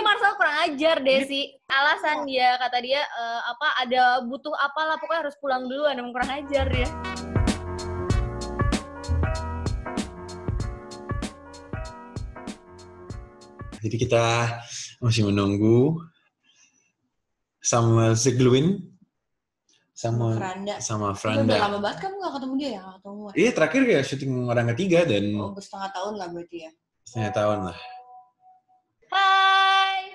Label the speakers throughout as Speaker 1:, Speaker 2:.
Speaker 1: Marcel kurang ajar Desi. Alasan dia, kata dia ada butuh apalah, pokoknya harus pulang duluan. Emang kurang ajar dia.
Speaker 2: Jadi kita masih menunggu Samuel Sigluin sama Franda.
Speaker 3: Udah lama banget kamu nggak ketemu dia ya?
Speaker 2: Iya, terakhir kayak syuting orang ketiga dan
Speaker 3: setengah tahun lah berarti ya.
Speaker 2: Setengah tahun lah.
Speaker 1: Hai.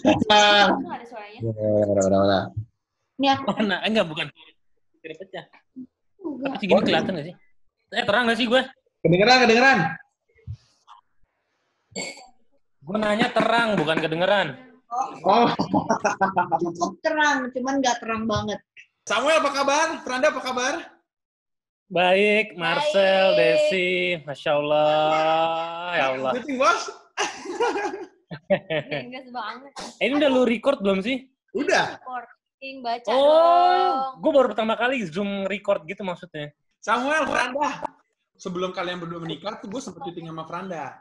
Speaker 1: Kamu ada suaranya?
Speaker 2: Udah.
Speaker 3: Ini aku.
Speaker 4: Oh, nah, enggak, bukan. Tidak pecah. Tapi segini kelihatan nggak sih? Terang nggak sih gue?
Speaker 2: Kedengeran.
Speaker 4: Gue nanya terang, bukan kedengeran.
Speaker 2: Oh.
Speaker 3: Cukup terang, cuman nggak terang banget.
Speaker 2: Samuel apa kabar? Franda apa kabar?
Speaker 4: Baik, Marcel, Desi, Masya Allah, ya Allah.
Speaker 2: Meeting, bos?
Speaker 1: Gengges banget.
Speaker 4: Ini udah lu record belum sih?
Speaker 2: Udah.
Speaker 1: Recording, baca dong.
Speaker 4: Gue baru pertama kali Zoom record gitu maksudnya.
Speaker 2: Samuel, Franda. Sebelum kalian berdua menikah tuh gue sempet syuting sama Franda.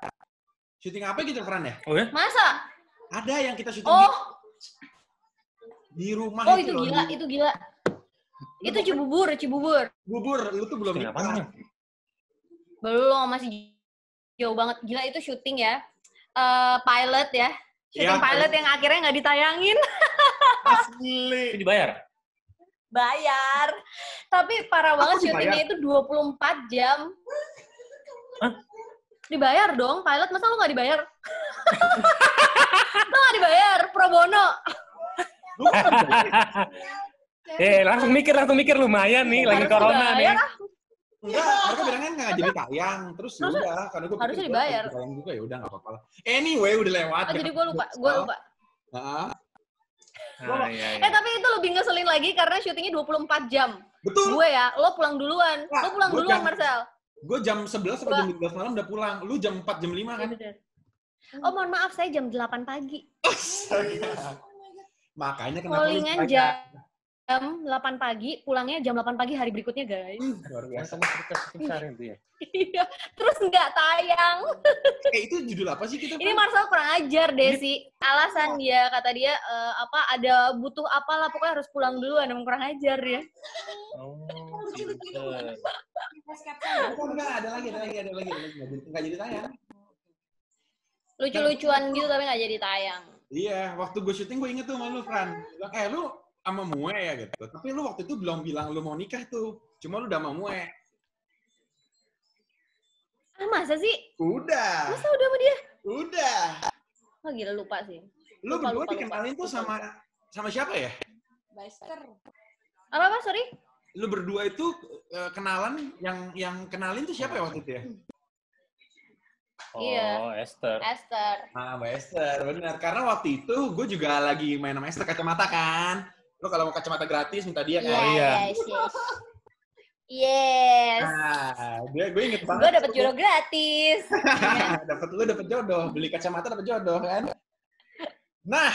Speaker 2: Syuting apa gitu, Franda?
Speaker 4: Oh ya?
Speaker 1: Masa?
Speaker 2: Ada yang kita syuting di rumah.
Speaker 1: Oh, itu gila. Itu Cibubur.
Speaker 2: Bubur, lu tuh belum nikah.
Speaker 1: Belum, masih jauh banget. Gila, itu syuting ya. Pilot ya. Syuting pilot yang akhirnya nggak ditayangin.
Speaker 2: Asli.
Speaker 4: Itu dibayar?
Speaker 1: Bayar. Tapi parah banget syutingnya itu 24 jam.
Speaker 4: Hah?
Speaker 1: Dibayar dong, pilot. Masa lu nggak dibayar? Lu nggak dibayar, pro bono.
Speaker 4: Langsung mikir lumayan nih, lagi corona nih.
Speaker 2: Enggak, mereka bilangnya nggak jadi tayang. Terus ya udah, karena gue
Speaker 1: harusnya dibayar.
Speaker 2: Tayang juga ya udah nggak apa-apa lah. Anyway, udah lewat.
Speaker 1: Jadi gue lupa.
Speaker 4: Iya.
Speaker 1: Tapi itu lebih ngeselin lagi karena syutingnya 24 jam.
Speaker 2: Betul.
Speaker 1: Gue ya, lo pulang duluan. Lo pulang duluan, Marcel.
Speaker 2: Gue jam 11 sampai jam 12 malam udah pulang. Lu jam 4, jam 5 kan?
Speaker 1: Oh, mohon maaf, saya jam 8 pagi.
Speaker 2: Makanya kenapa
Speaker 1: callingan jam 8 pagi, pulangnya jam 8 pagi hari berikutnya, guys.
Speaker 2: Luar biasa.
Speaker 4: Itu ya.
Speaker 1: Iya, terus nggak tayang.
Speaker 2: Itu judul apa sih kita?
Speaker 1: Ini Marcel kurang ajar, Desi. Alasan dia, kata dia, ada butuh apalah, pokoknya harus pulang duluan. Emang kurang ajar ya.
Speaker 4: Oh,
Speaker 2: Enggak, ada lagi. Nggak jadi tayang.
Speaker 1: Lucu-lucuan gitu, tapi nggak jadi tayang.
Speaker 2: Iya, waktu gue syuting gue inget tuh sama lu, Fran. Bilang, lu sama Mue ya gitu. Tapi lu waktu itu belum bilang lu mau nikah tuh. Cuma lu udah sama Mue.
Speaker 1: Masa sih?
Speaker 2: Udah.
Speaker 1: Masa udah sama dia?
Speaker 2: Udah.
Speaker 1: Oh gila, lupa sih.
Speaker 2: Lu berdua dikenalin tuh sama siapa ya?
Speaker 3: Baester.
Speaker 1: Apa, sorry?
Speaker 2: Lu berdua itu kenalan, yang kenalin tuh siapa ya waktu itu ya?
Speaker 1: Iya.
Speaker 4: Esther.
Speaker 2: Mbak Esther, benar. Karena waktu itu gue juga lagi main sama Esther kacamata kan. Lu kalau mau kacamata gratis minta dia kan?
Speaker 4: Iya.
Speaker 1: Yes.
Speaker 2: Nah, gue inget banget.
Speaker 1: Gue dapet jodoh gratis.
Speaker 2: Lu dapet jodoh, beli kacamata dapet jodoh kan? Nah,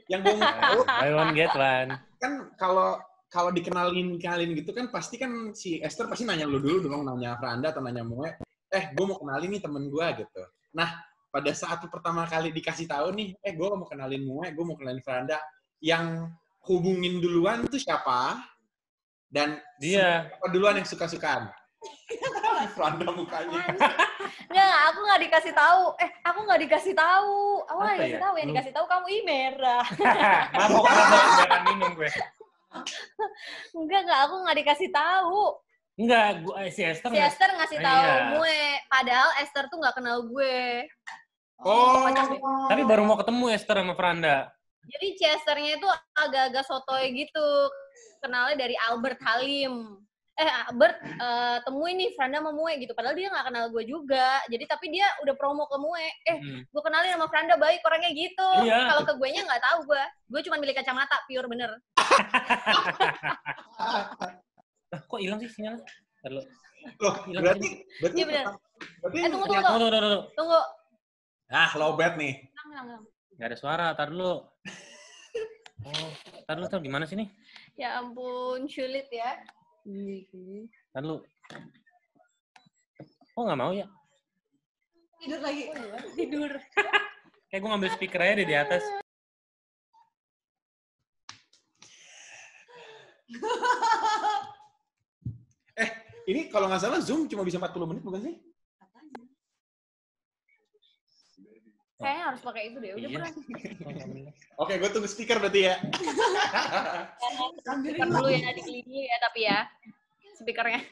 Speaker 2: yang gue tahu
Speaker 4: Buy one get one.
Speaker 2: kan kalau dikenalin gitu kan pasti kan si Esther pasti nanya lu dulu dong, nanya Franda atau nanya Mue. Gue mau kenalin nih temen gue gitu. Nah, pada saat pertama kali dikasih tahu nih, gue mau kenalin Mue, gue mau kenalin Franda, yang hubungin duluan tuh siapa? Dan
Speaker 4: dia
Speaker 2: siapa duluan yang suka-sukaan? Franda mukanya.
Speaker 1: Nggak, aku nggak dikasih tahu. Aku nggak dikasih tahu. Aku nggak dikasih tahu. Yang dikasih tahu kamu merah.
Speaker 4: mabok jangan minum gue.
Speaker 1: Enggak, aku nggak dikasih tahu.
Speaker 4: Enggak, si Esther
Speaker 1: ngasih tahu
Speaker 4: iya.
Speaker 1: Mue. Padahal Esther tuh nggak kenal gue.
Speaker 2: Oh.
Speaker 4: Tapi baru mau ketemu Esther sama Franda.
Speaker 1: Jadi Chesternya itu agak-agak sotoy gitu. Kenalnya dari Albert Halim. Albert, temuin nih Franda sama Mue gitu. Padahal dia nggak kenal gue juga. Jadi tapi dia udah promo ke Mue. Gue kenalin sama Franda, baik orangnya gitu.
Speaker 4: Iya.
Speaker 1: Kalau ke gue nya nggak tahu gue. Gue cuma milih kacamata, pure bener.
Speaker 4: Kok hilang sih sinyalnya?
Speaker 2: Loh, berarti
Speaker 1: Iya bener.
Speaker 2: berarti
Speaker 1: Tunggu.
Speaker 2: lowbat nih.
Speaker 4: Nggak ada suara, tar dulu. Tar dulu, gimana sih nih?
Speaker 1: Ya ampun, sulit ya.
Speaker 4: Tar dulu. Oh, nggak mau ya?
Speaker 3: Tidur lagi.
Speaker 1: Tidur.
Speaker 4: Kayak gue ngambil speaker aja deh di atas.
Speaker 2: Ini kalau nggak salah Zoom cuma bisa 40 menit bukan sih?
Speaker 1: Kayaknya harus pakai itu deh. Udah
Speaker 4: Iya.
Speaker 1: pernah.
Speaker 2: Oke, gue tunggu speaker berarti ya.
Speaker 1: Speaker dulu ya, dikelilingi ya, tapi ya. Speakernya.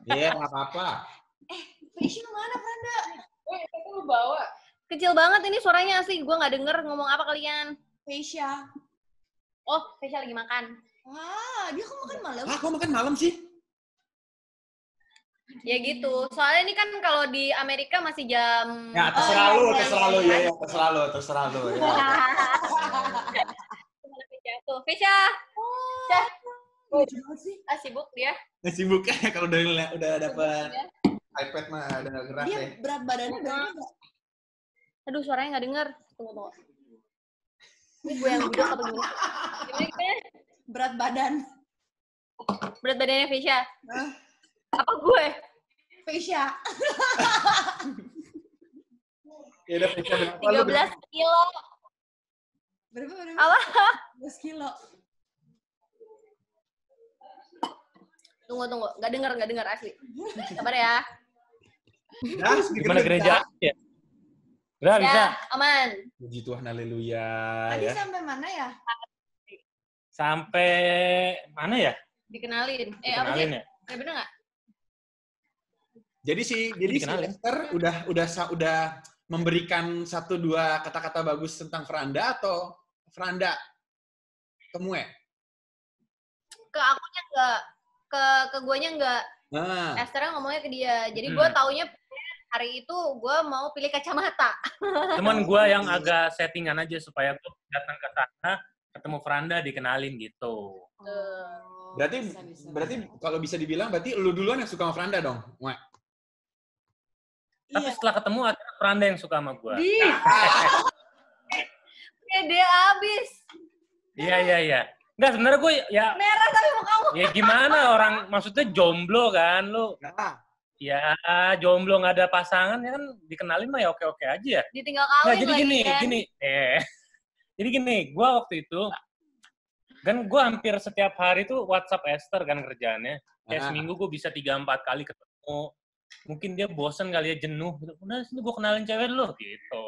Speaker 2: Iya, nggak apa-apa.
Speaker 3: Fashion mana, Franda?
Speaker 1: Itu lu bawa. Kecil banget ini suaranya asli. Gue nggak denger ngomong apa kalian.
Speaker 3: Fasya.
Speaker 1: Oh, Fasya lagi makan.
Speaker 3: Wah, dia kok makan malam?
Speaker 2: Ah, kok makan malam sih?
Speaker 1: Ya gitu. Soalnya ini kan kalau di Amerika masih jam...
Speaker 2: Ya, terserah lu ya, terserah lu ya.
Speaker 1: Tuh, Fasya.
Speaker 3: Lucu banget sih.
Speaker 1: Ah, sibuk dia.
Speaker 2: Nggak sibuk ya kalau udah dapet iPad mah udah nggak gerak
Speaker 3: Dia
Speaker 2: deh.
Speaker 3: berat badannya berapa nggak?
Speaker 1: Aduh, suaranya nggak denger. Tunggu. Ini gue yang bilang apa gimana? Gimana?
Speaker 3: Berat badan.
Speaker 1: Berat badannya Fasya.
Speaker 3: Hah?
Speaker 1: Apa gue?
Speaker 3: Fasya.
Speaker 2: Ya udah Fasya berapa lu?
Speaker 1: 13 kilo.
Speaker 3: Berapa?
Speaker 1: Apa?
Speaker 3: 12 kilo.
Speaker 1: Tunggu. Nggak denger asli. Sabar ya.
Speaker 2: Nah,
Speaker 4: Gimana gereja? Ya. Udah bisa.
Speaker 1: Ya, aman.
Speaker 2: Puji Tuhan, haleluya
Speaker 3: Tadi
Speaker 2: ya.
Speaker 3: sampai mana ya?
Speaker 4: Sampai mana ya?
Speaker 1: Dikenalin. Apa sih?
Speaker 4: Kenalin ya?
Speaker 1: Ya bener nggak?
Speaker 2: Jadi si
Speaker 4: Dikenalin.
Speaker 2: Esther udah memberikan 1-2 kata-kata bagus tentang Franda atau Franda temue?
Speaker 1: Ke akunya nggak. Ke guanya nggak.
Speaker 2: Nah,
Speaker 1: Esther ngomongnya ke dia. Jadi gue taunya hari itu gue mau pilih kacamata.
Speaker 4: Cuman gue yang agak settingan aja supaya gue datang ke sana, ketemu Franda, dikenalin gitu.
Speaker 2: berarti kalau bisa dibilang berarti lu duluan yang suka sama Franda dong. Mue.
Speaker 4: Tapi setelah ketemu akhirnya Franda yang suka sama gue.
Speaker 1: Dia abis.
Speaker 4: Iya. Enggak, sebenarnya gue ya
Speaker 1: Merah tapi mau kamu.
Speaker 4: ya gimana orang maksudnya jomblo kan lu.
Speaker 2: Nah,
Speaker 4: Ya jomblo nggak ada pasangan ya kan dikenalin mah ya oke-oke aja ya.
Speaker 1: Ditinggal
Speaker 4: Nggak,
Speaker 1: kawin
Speaker 4: jadi
Speaker 1: lagi kan.
Speaker 4: Jadi gini, gue waktu itu kan gue hampir setiap hari tuh WhatsApp Esther kan kerjaannya. Kayak seminggu gue bisa 3-4 kali ketemu. Mungkin dia bosen kali ya, jenuh. Udah sini gue kenalin cewek dulu gitu.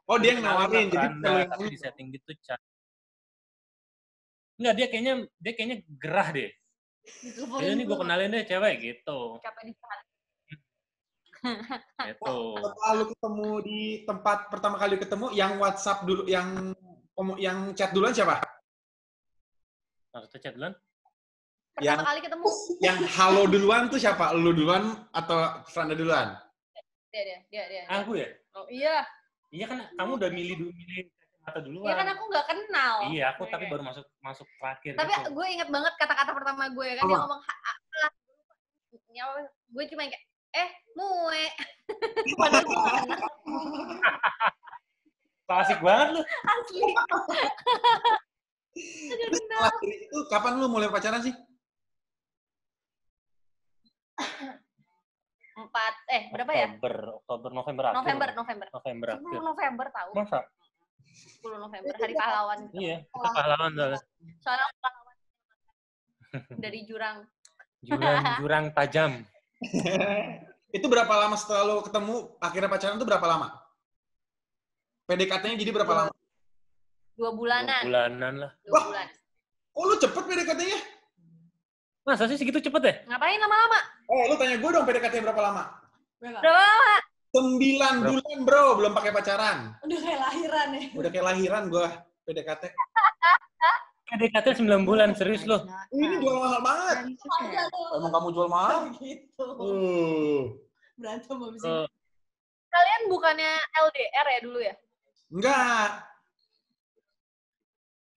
Speaker 2: oh dia yang nawarin. Jadi kalau yang
Speaker 4: tapi di setting gitu chat. Enggak, dia kayaknya gerah deh. Jadi ini gue kenalin deh cewek gitu.
Speaker 1: Capek di saat.
Speaker 4: Gitu.
Speaker 2: setelah lu ketemu di tempat pertama kali ketemu, yang WhatsApp dulu, yang chat duluan siapa?
Speaker 4: Maksudnya chat duluan?
Speaker 1: Pertama kali ketemu.
Speaker 2: Yang halo duluan tuh siapa? Lu duluan atau Franda duluan?
Speaker 1: Dia.
Speaker 4: Aku ya?
Speaker 1: Oh, iya.
Speaker 4: Iya kan kamu udah milih kata duluan.
Speaker 1: Iya kan aku nggak kenal.
Speaker 4: Iya, aku tapi baru masuk terakhir
Speaker 1: Tapi
Speaker 4: gitu.
Speaker 1: gue inget banget kata-kata pertama gue kan dia ngomong gue cuma kayak mue. Padahal gue nggak kenal.
Speaker 4: Klasik banget lu.
Speaker 1: Asli. Nggak kenal.
Speaker 2: Setelah dari itu kapan lu mulai pacaran sih?
Speaker 1: Berapa ya?
Speaker 4: Oktober, November akhir. November akhir.
Speaker 1: 10 November tahu.
Speaker 4: Masa?
Speaker 1: 10 November hari pahlawan.
Speaker 4: Iya, kita pahlawan soalnya.
Speaker 1: Soalnya aku pahlawan dari jurang.
Speaker 4: Jurang tajam.
Speaker 2: Itu berapa lama setelah lu ketemu akhirnya pacaran tuh berapa lama? PDKT-nya jadi berapa lama?
Speaker 1: 2 bulanan.
Speaker 4: 2 bulanan lah.
Speaker 1: 2
Speaker 2: Wah.
Speaker 1: bulan.
Speaker 2: Oh lu cepet PDKT-nya?
Speaker 4: Masa sih segitu cepet ya?
Speaker 1: Ngapain lama-lama?
Speaker 2: Lu tanya gue dong PDKT berapa lama?
Speaker 3: Berapa?
Speaker 1: Berapa lama?
Speaker 2: 9 bulan bro, belum pakai pacaran.
Speaker 3: Udah kayak lahiran ya.
Speaker 2: Udah kayak lahiran gue PDKT.
Speaker 4: PDKT 9 bulan, serius lu.
Speaker 2: Ini jual mahal banget. Emang kamu jual mahal?
Speaker 3: Gitu. Berantem habis itu.
Speaker 1: Kalian bukannya LDR ya dulu ya?
Speaker 2: Enggak.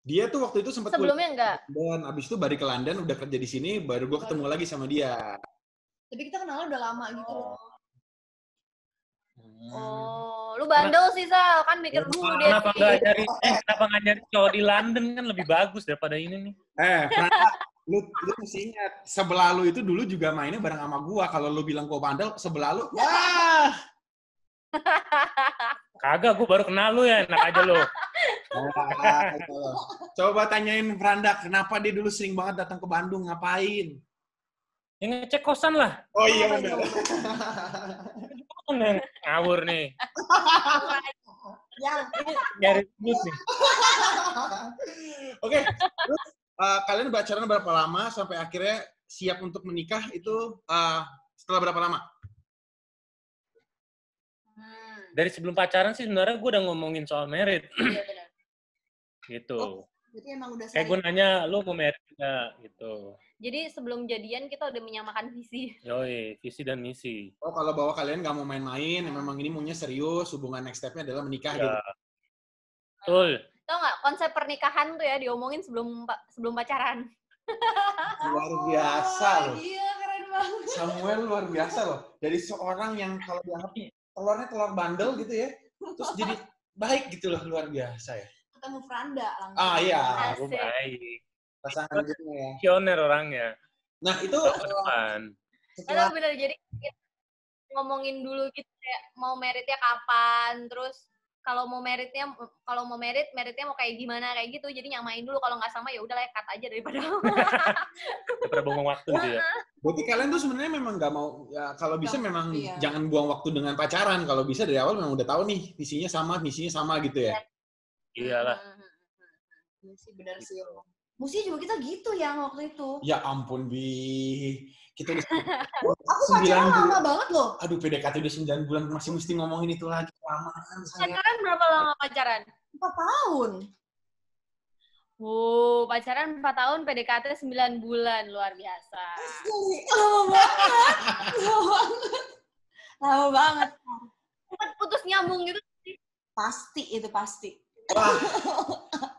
Speaker 2: Dia tuh waktu itu sempat
Speaker 1: Sebelumnya enggak?
Speaker 2: dan abis itu balik ke London, udah kerja di sini, baru gue ketemu lagi sama dia.
Speaker 3: Tapi kita kenal udah lama gitu loh.
Speaker 1: Oh, lu bandel sih Sal, kan mikir dulu dia.
Speaker 4: Kenapa nggak nyari cowok di London kan lebih bagus daripada ini nih.
Speaker 2: Franda, lu mesti ingat, sebelah lu itu dulu juga mainnya bareng sama gua. Kalau lu bilang gua bandel, sebelah lu, wah,
Speaker 4: Kagak, gue baru kenal lu ya, enak aja lu.
Speaker 2: Coba tanyain Franda, kenapa dia dulu sering banget datang ke Bandung, ngapain?
Speaker 4: Yang ngecek kosan lah.
Speaker 2: Oh iya benar.
Speaker 4: Yang ngawur nih.
Speaker 3: Ya,
Speaker 4: Nyari duit nih.
Speaker 2: Oke, terus kalian pacaran berapa lama sampai akhirnya siap untuk menikah itu setelah berapa lama?
Speaker 4: Dari sebelum pacaran sih sebenarnya gue udah ngomongin soal merit.
Speaker 1: Iya benar.
Speaker 4: Gitu.
Speaker 3: berarti emang udah
Speaker 4: Kayak gue nanya, lu mau merit nggak? Gitu.
Speaker 1: Jadi sebelum jadian kita udah menyamakan visi.
Speaker 4: Yoi, visi dan misi.
Speaker 2: Oh kalau bahwa kalian nggak mau main-main, memang ini maunya serius, hubungan next step-nya adalah menikah gitu.
Speaker 4: Ya. Betul.
Speaker 1: Tahu nggak konsep pernikahan tuh ya diomongin sebelum pacaran.
Speaker 2: Luar biasa loh.
Speaker 3: Iya, keren banget.
Speaker 2: Samuel luar biasa loh. Dari seorang yang kalau dianggap telurnya telur bandel gitu ya, terus jadi baik gitu loh, luar biasa ya.
Speaker 3: Ketemu Franda langsung.
Speaker 2: Ah iya,
Speaker 4: Gue
Speaker 1: Asik.
Speaker 4: baik.
Speaker 2: pasangan gitu ya.
Speaker 4: Pioner orangnya.
Speaker 2: Nah itu
Speaker 4: Ke depan.
Speaker 2: setelah
Speaker 1: Kalau bener jadi ngomongin dulu gitu kayak mau meritnya kapan, terus kalau mau meritnya mau kayak gimana kayak gitu. Jadi nyamain dulu, kalau nggak sama ya udah cut aja daripada.
Speaker 4: Daripada buang waktu gitu ya.
Speaker 2: berarti kalian tuh sebenarnya memang nggak mau ya kalau bisa memang
Speaker 3: Iya.
Speaker 2: jangan buang waktu dengan pacaran. Kalau bisa dari awal memang udah tahu nih visinya sama, misinya sama gitu ya.
Speaker 4: Iyalah.
Speaker 3: Iya sih, benar sih. Musi juga kita gitu yang waktu itu.
Speaker 2: Ya ampun Bi, kita udah
Speaker 3: Aku
Speaker 2: 9
Speaker 3: pacaran
Speaker 2: bulan.
Speaker 3: lama banget loh.
Speaker 2: Aduh PDKT udah 9 bulan masih mesti ngomongin itu lagi, kelamaan saya.
Speaker 1: Pacaran berapa lama pacaran?
Speaker 3: 4 tahun.
Speaker 1: Pacaran 4 tahun, PDKT 9 bulan, luar biasa.
Speaker 3: Asli, lama banget. Lama banget.
Speaker 1: Sempet putus nyambung gitu.
Speaker 3: Pasti, itu pasti.
Speaker 2: Wah,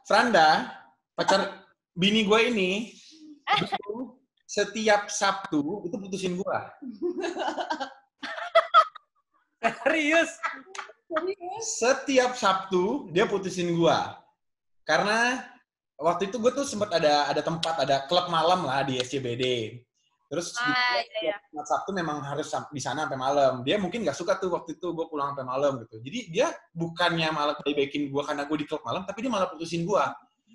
Speaker 2: Franda, pacar bini gue ini, setiap Sabtu itu putusin gue.
Speaker 4: Serius?
Speaker 2: Setiap Sabtu dia putusin gue. Karena waktu itu gue tuh sempat ada tempat, ada klub malam lah di SCBD. Terus
Speaker 1: Iya.
Speaker 2: Sabtu memang harus di sana sampai malam. Dia mungkin nggak suka tuh waktu itu gue pulang sampai malam gitu. Jadi dia bukannya malah baikin gue karena gue di klub malam, tapi dia malah putusin gue.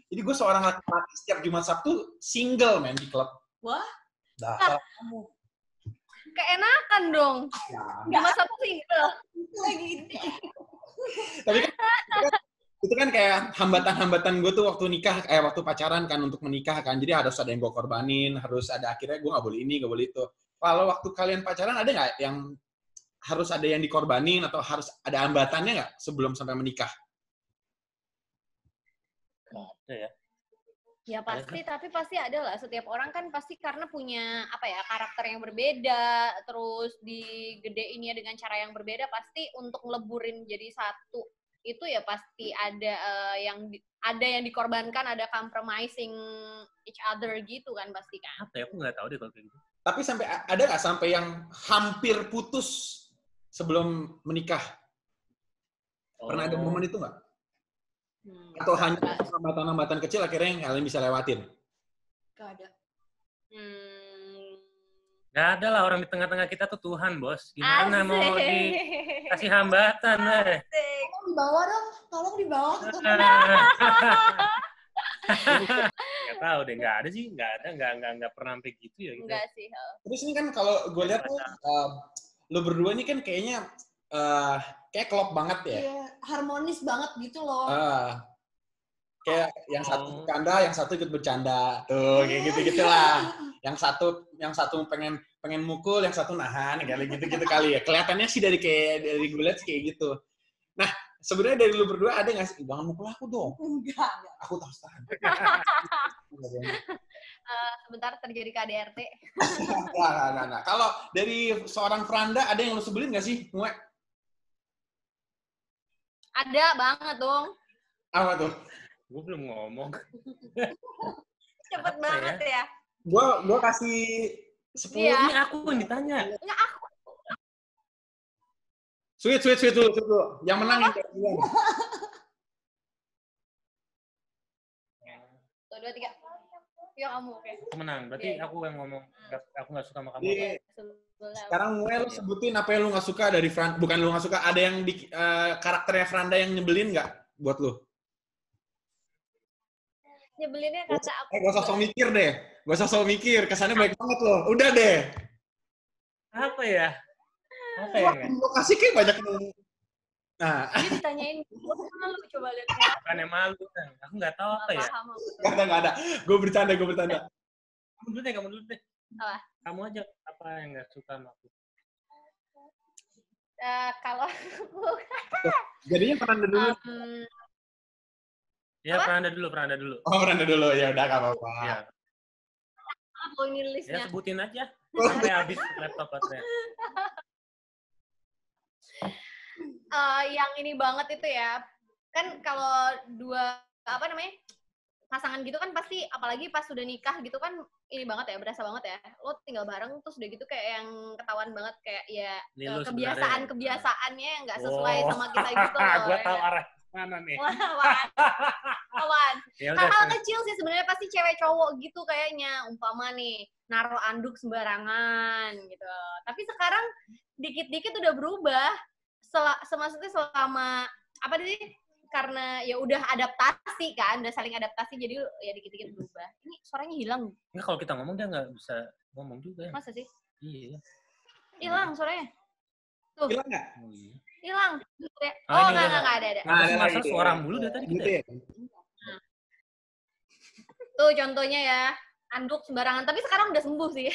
Speaker 2: Jadi gue seorang laki-laki setiap Jumat Sabtu single main di klub.
Speaker 3: Wah.
Speaker 2: Dasar kamu.
Speaker 1: Keenakan dong.
Speaker 2: Ya.
Speaker 1: Cuma satu single.
Speaker 3: Lagi.
Speaker 2: Tapi kan, itu kan kayak hambatan-hambatan gue tuh waktu nikah, waktu pacaran kan untuk menikah kan. Jadi harus ada yang gue korbanin, harus ada akhirnya gue nggak boleh ini, nggak boleh itu. Kalau waktu kalian pacaran ada nggak yang harus ada yang dikorbanin atau harus ada hambatannya nggak sebelum sampai menikah?
Speaker 4: Ada ya.
Speaker 1: Ya pasti, tapi pasti ada lah. Setiap orang kan pasti karena punya karakter yang berbeda, terus digedeinnya dengan cara yang berbeda, pasti untuk ngeleburin jadi satu itu ya pasti ada yang dikorbankan, ada compromising each other gitu kan pasti kan.
Speaker 4: Apa ya? Aku nggak tahu deh kalau kayak gitu.
Speaker 2: Tapi ada nggak sampai yang hampir putus sebelum menikah? Pernah ada momen itu nggak? Atau hanya hambatan-hambatan kecil akhirnya yang kalian bisa lewatin?
Speaker 3: Gak ada.
Speaker 4: Nggak ada lah, orang di tengah-tengah kita tuh Tuhan, Bos. Gimana mau dikasih hambatan,
Speaker 1: Asik.
Speaker 3: Tolong dibawa dong. Tolong dibawa.
Speaker 4: Nggak tahu deh, nggak ada sih. Nggak pernah sampai gitu ya. Gitu.
Speaker 1: Enggak sih.
Speaker 2: Terus ini kan kalau gue lihat tuh, lo berdua ini kan kayaknya kayak klop banget ya.
Speaker 3: Iya, harmonis banget gitu loh.
Speaker 2: Kayak yang satu bercanda, yang satu ikut bercanda. Tuh, kayak gitu-gitu lah. Yang satu pengen mukul, yang satu nahan, kayak gitu-gitu kali ya. Kelihatannya sih dari gue lihat sih kayak gitu. Nah, sebenarnya dari lu berdua ada nggak sih? Jangan mukul aku dong.
Speaker 3: Enggak.
Speaker 2: Aku tahan.
Speaker 1: Sebentar terjadi KDRT.
Speaker 2: Nah. Kalau dari seorang Franda, ada yang lu sebelin nggak sih? Mue?
Speaker 1: Ada banget dong.
Speaker 2: Apa tuh?
Speaker 4: Gue belum ngomong.
Speaker 1: Cepet banget ya.
Speaker 2: Gue kasih 10.
Speaker 1: Iya.
Speaker 4: Ini aku yang ditanya.
Speaker 1: Enggak, aku.
Speaker 2: Sweet dulu. Yang menang yang kayak gimana?
Speaker 1: 1, 2, 3. Ya kamu, oke.
Speaker 4: Aku menang. Berarti
Speaker 1: Iya.
Speaker 4: aku yang ngomong. Aku nggak suka sama kamu.
Speaker 2: Jadi,
Speaker 1: Sebelah.
Speaker 2: sekarang gue lu sebutin apa yang lu nggak suka dari Franda. Bukan lu nggak suka, ada yang karakternya Franda yang nyebelin nggak buat lu?
Speaker 1: Nyebelinnya kata aku.
Speaker 2: Gak usah sok mikir deh. Gak usah sok mikir. Kesannya baik banget loh. Udah deh.
Speaker 4: Apa ya? Apa ya?
Speaker 2: Wah, lokasi kayak banyak yang... Nah,
Speaker 1: Dia ditanyain, mana lu coba lihat.
Speaker 4: Bukan yang malu kan. Aku nggak tahu apa ya.
Speaker 1: Paham aku.
Speaker 2: nggak ada. Gue bercanda.
Speaker 4: Kamu dulu deh.
Speaker 1: Apa?
Speaker 4: Kamu aja apa yang nggak suka sama aku?
Speaker 1: Kalau aku,
Speaker 2: Jadinya Franda dulu.
Speaker 4: Ya, Franda dulu.
Speaker 2: Oh, Franda dulu. Ya udah, gak apa-apa.
Speaker 4: Ya.
Speaker 1: apa ini
Speaker 4: Ya,
Speaker 1: listnya?
Speaker 4: sebutin aja. Sampai habis laptop baterainya.
Speaker 1: Yang ini banget itu ya, kan kalau pasangan gitu kan pasti, apalagi pas sudah nikah gitu kan, ini banget ya, berasa banget ya. Lo tinggal bareng terus udah gitu kayak yang ketahuan banget kayak ya kebiasaannya yang nggak sesuai sama kita gitu loh.
Speaker 4: Gue tahu arah mana nih.
Speaker 1: Kawan.
Speaker 4: Ya udah.
Speaker 1: Hal-hal kecil sih sebenarnya pasti cewek cowok gitu kayaknya. Umpama nih naruh anduk sembarangan gitu. Tapi sekarang dikit-dikit udah berubah. Maksudnya selama apa sih? Karena ya udah adaptasi kan, udah saling adaptasi jadi ya dikit-dikit berubah. Ini suaranya hilang.
Speaker 4: Enggak, kalau kita ngomong dia nggak bisa ngomong juga.
Speaker 1: Masa sih?
Speaker 4: Iya.
Speaker 1: Hilang suaranya. Tuh.
Speaker 2: Hilang nggak?
Speaker 4: Oh, iya.
Speaker 1: Hilang.
Speaker 4: Ah,
Speaker 1: Oh,
Speaker 4: ini
Speaker 1: enggak ada.
Speaker 4: Nah,
Speaker 2: ada
Speaker 4: masa
Speaker 2: lagi.
Speaker 4: suara mulu dari tadi
Speaker 2: Gitu
Speaker 4: kita.
Speaker 2: ya?
Speaker 1: Tuh contohnya ya, anduk sembarangan. Tapi sekarang udah sembuh sih.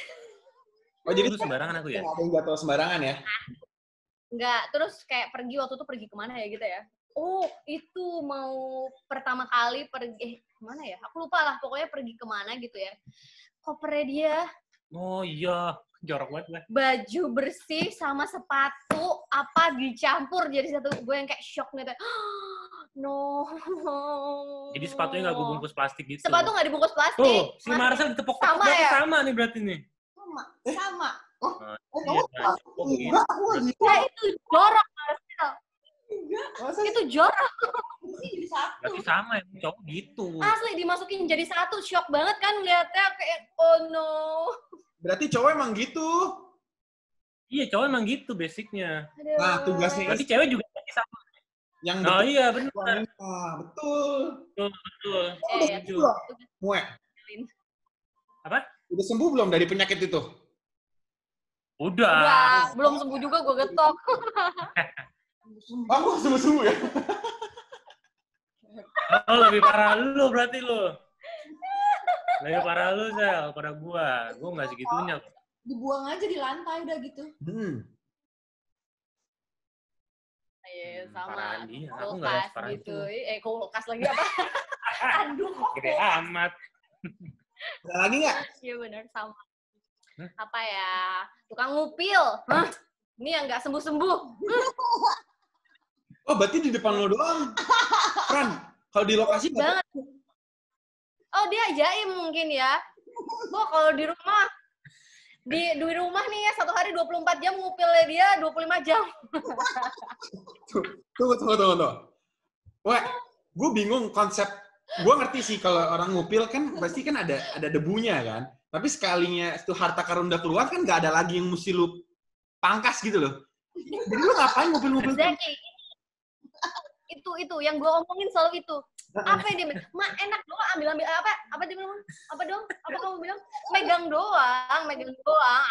Speaker 2: Oh, jadi
Speaker 4: Dulu sembarangan aku ya?
Speaker 2: nggak ada yang jatuh sembarangan ya?
Speaker 1: Enggak, terus kayak waktu itu pergi kemana ya gitu ya. Oh, itu mau pertama kali pergi, kemana ya? Aku lupa lah, pokoknya pergi kemana gitu ya. Kopernya dia,
Speaker 4: Oh iya, jorok banget lah.
Speaker 1: baju bersih sama sepatu, apa dicampur jadi satu. Gue yang kayak shock gitu. No.
Speaker 4: Jadi sepatunya nggak gue bungkus plastik gitu.
Speaker 1: Sepatu nggak dibungkus plastik.
Speaker 4: Tuh, si Marcel ditepok-tepok
Speaker 1: Sama
Speaker 4: berarti
Speaker 1: ya?
Speaker 4: sama nih berarti nih.
Speaker 3: Sama.
Speaker 4: Iya, oh gitu.
Speaker 1: Ya, itu jorok, Marcel.
Speaker 2: Masa
Speaker 1: Itu jorok.
Speaker 3: Jadi satu.
Speaker 4: Berarti sama ya, cowok gitu.
Speaker 1: Asli dimasukin jadi satu, shock banget kan lihatnya kayak oh no.
Speaker 2: berarti cowok emang gitu.
Speaker 4: Iya, cowok emang gitu basicnya.
Speaker 1: Aduh.
Speaker 2: Nah, tugasnya
Speaker 4: Berarti cewek juga jadi sama.
Speaker 2: yang
Speaker 4: Oh iya, benar.
Speaker 2: betul.
Speaker 4: Betul.
Speaker 1: Ya.
Speaker 4: Setuju.
Speaker 2: Mue,
Speaker 4: Apa?
Speaker 2: udah sembuh belum dari penyakit itu?
Speaker 1: Udah, belum sembuh juga gue getok.
Speaker 2: Aku sembuh ya.
Speaker 4: Oh, lebih parah lu berarti lu. Lebih parah lu, Sel, pada gua. Gua nggak segitunya.
Speaker 3: Dibuang aja di lantai udah gitu.
Speaker 1: Iya, sama.
Speaker 4: Parahan dia. Aku nggak
Speaker 1: Kulkas
Speaker 4: separah
Speaker 1: gitu.
Speaker 4: itu.
Speaker 1: Kulkas lagi apa? Aduh, kok
Speaker 4: Gede amat.
Speaker 2: Ada lagi nggak?
Speaker 1: iya benar sama.
Speaker 4: Hah?
Speaker 1: Apa ya? Tukang ngupil. Hah? Ini yang nggak sembuh-sembuh.
Speaker 2: Oh, berarti di depan lo doang. Fran, kalau di lokasi nggak?
Speaker 1: Banget. Oh, dia jaim mungkin ya. Oh, kalau di rumah di rumah nih ya, satu hari 24 jam ngupilnya dia 25 jam.
Speaker 2: Tunggu. Wah, gue bingung konsep. Gue ngerti sih kalau orang ngupil kan pasti kan ada debunya kan. Tapi sekalinya itu harta karun udah keluar kan nggak ada lagi yang mesti lu pangkas gitu loh. Jadi lu ngapain ngupil-ngupil?
Speaker 1: Zaki. Itu yang gue omongin selalu itu. Apa yang dia bilang? Ma, enak doang, ambil apa dia bilang? Apa dong? Apa kamu bilang? Megang doang.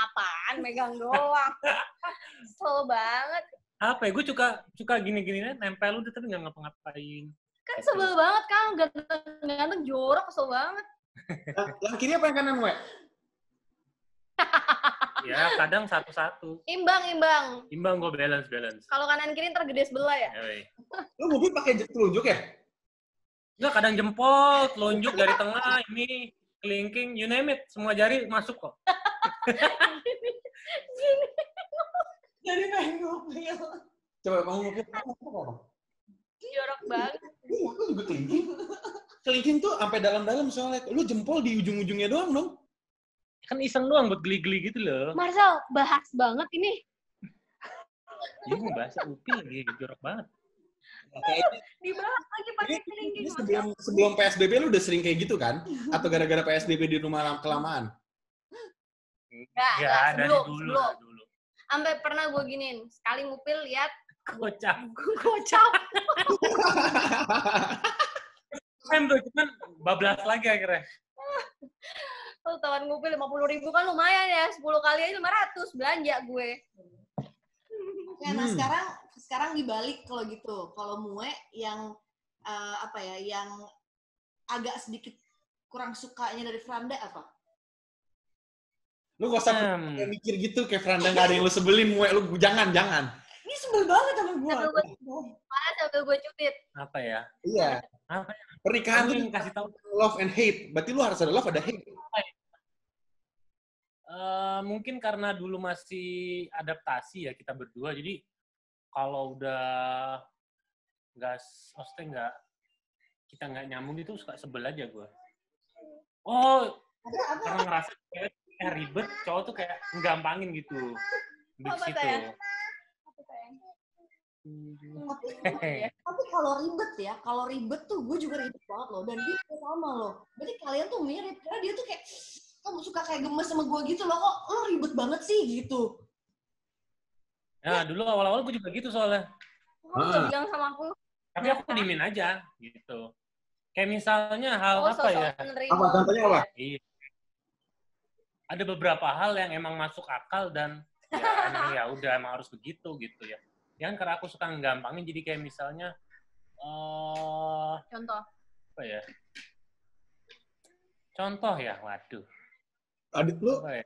Speaker 1: Apaan megang doang? Slow banget.
Speaker 4: Apa ya? Gue suka gini-gini nempel udah tapi nggak ngapa-ngapain.
Speaker 1: Kan sebel banget kan, ganteng jorok, kesel banget.
Speaker 2: Yang kiri apa yang kanan, Wek?
Speaker 4: Ya, kadang satu-satu.
Speaker 1: Imbang.
Speaker 4: Imbang gue balance.
Speaker 1: Kalau kanan kiri ntar gede sebelah ya.
Speaker 4: Yoi.
Speaker 2: Lu ngupil pakai telunjuk ya?
Speaker 4: Enggak, kadang jempol, telunjuk dari tengah, ini, kelingking, you name it. Semua jari masuk kok.
Speaker 3: Jadi pengen ngupil.
Speaker 2: Coba kamu ngupil apa?
Speaker 1: Jorok banget.
Speaker 2: Aku juga kelingking. Kelingking tuh sampai dalam-dalam soalnya. Lu jempol di ujung-ujungnya doang dong.
Speaker 4: Kan iseng doang buat geli-geli gitu loh.
Speaker 1: Marcel, bahas banget ini.
Speaker 4: Ini mau bahasa upil lagi, jorok banget.
Speaker 2: Kayaknya
Speaker 1: Dibahas lagi pakai kelingking.
Speaker 2: ini sebelum PSBB lu udah sering kayak gitu kan? Atau gara-gara PSBB di rumah kelamaan?
Speaker 1: Enggak,
Speaker 4: dari
Speaker 1: sebelum.
Speaker 4: dulu.
Speaker 1: Sampai pernah gue giniin, sekali ngupil lihat
Speaker 4: Kocak.
Speaker 1: gocap.
Speaker 4: Kan tuh, cuman bablas lagi akhirnya.
Speaker 1: Tuh tawan ngupil 50.000 kan lumayan ya, 10 kali aja 500 belanja gue.
Speaker 3: Oke, nah sekarang dibalik kalau gitu. Kalau Mue yang yang agak sedikit kurang sukanya dari Franda apa?
Speaker 2: Lu gak usah kayak mikir gitu, kayak Franda gak ada yang lu sebelin, Mue. Lu jangan.
Speaker 3: Ini sebel banget sama gue.
Speaker 1: Sambil gue cutit.
Speaker 4: Apa ya?
Speaker 2: Iya.
Speaker 4: Apa ya?
Speaker 2: Pernikahan lu
Speaker 4: kasih tahu.
Speaker 2: love and hate. Berarti lu harus ada love, ada hate.
Speaker 4: Mungkin karena dulu masih adaptasi ya kita berdua, jadi kalau udah kita nggak nyambung itu suka sebel aja gue. Karena ngerasa kayak ribet, cowok tuh kayak nggampangin gitu. Di situ.
Speaker 3: Tapi kalau ribet tuh gue juga ribet banget loh, dan dia juga sama loh. Berarti kalian tuh mirip, karena dia tuh kayak kamu suka kayak gemes sama gue gitu loh, kok lo ribet banget sih gitu.
Speaker 4: Nah, dulu awal-awal gue juga gitu soalnya.
Speaker 1: Kamu udah bilang sama aku.
Speaker 4: Tapi aku diemin aja gitu. Kayak misalnya hal apa ya?
Speaker 2: Apa contohnya apa?
Speaker 4: Iya. Ada beberapa hal yang emang masuk akal dan ya emang ya udah emang harus begitu gitu ya. Jangan karena aku suka nggampangin, jadi kayak misalnya
Speaker 1: contoh
Speaker 4: apa ya? Contoh ya, waduh.
Speaker 2: Adit lu
Speaker 4: Ya?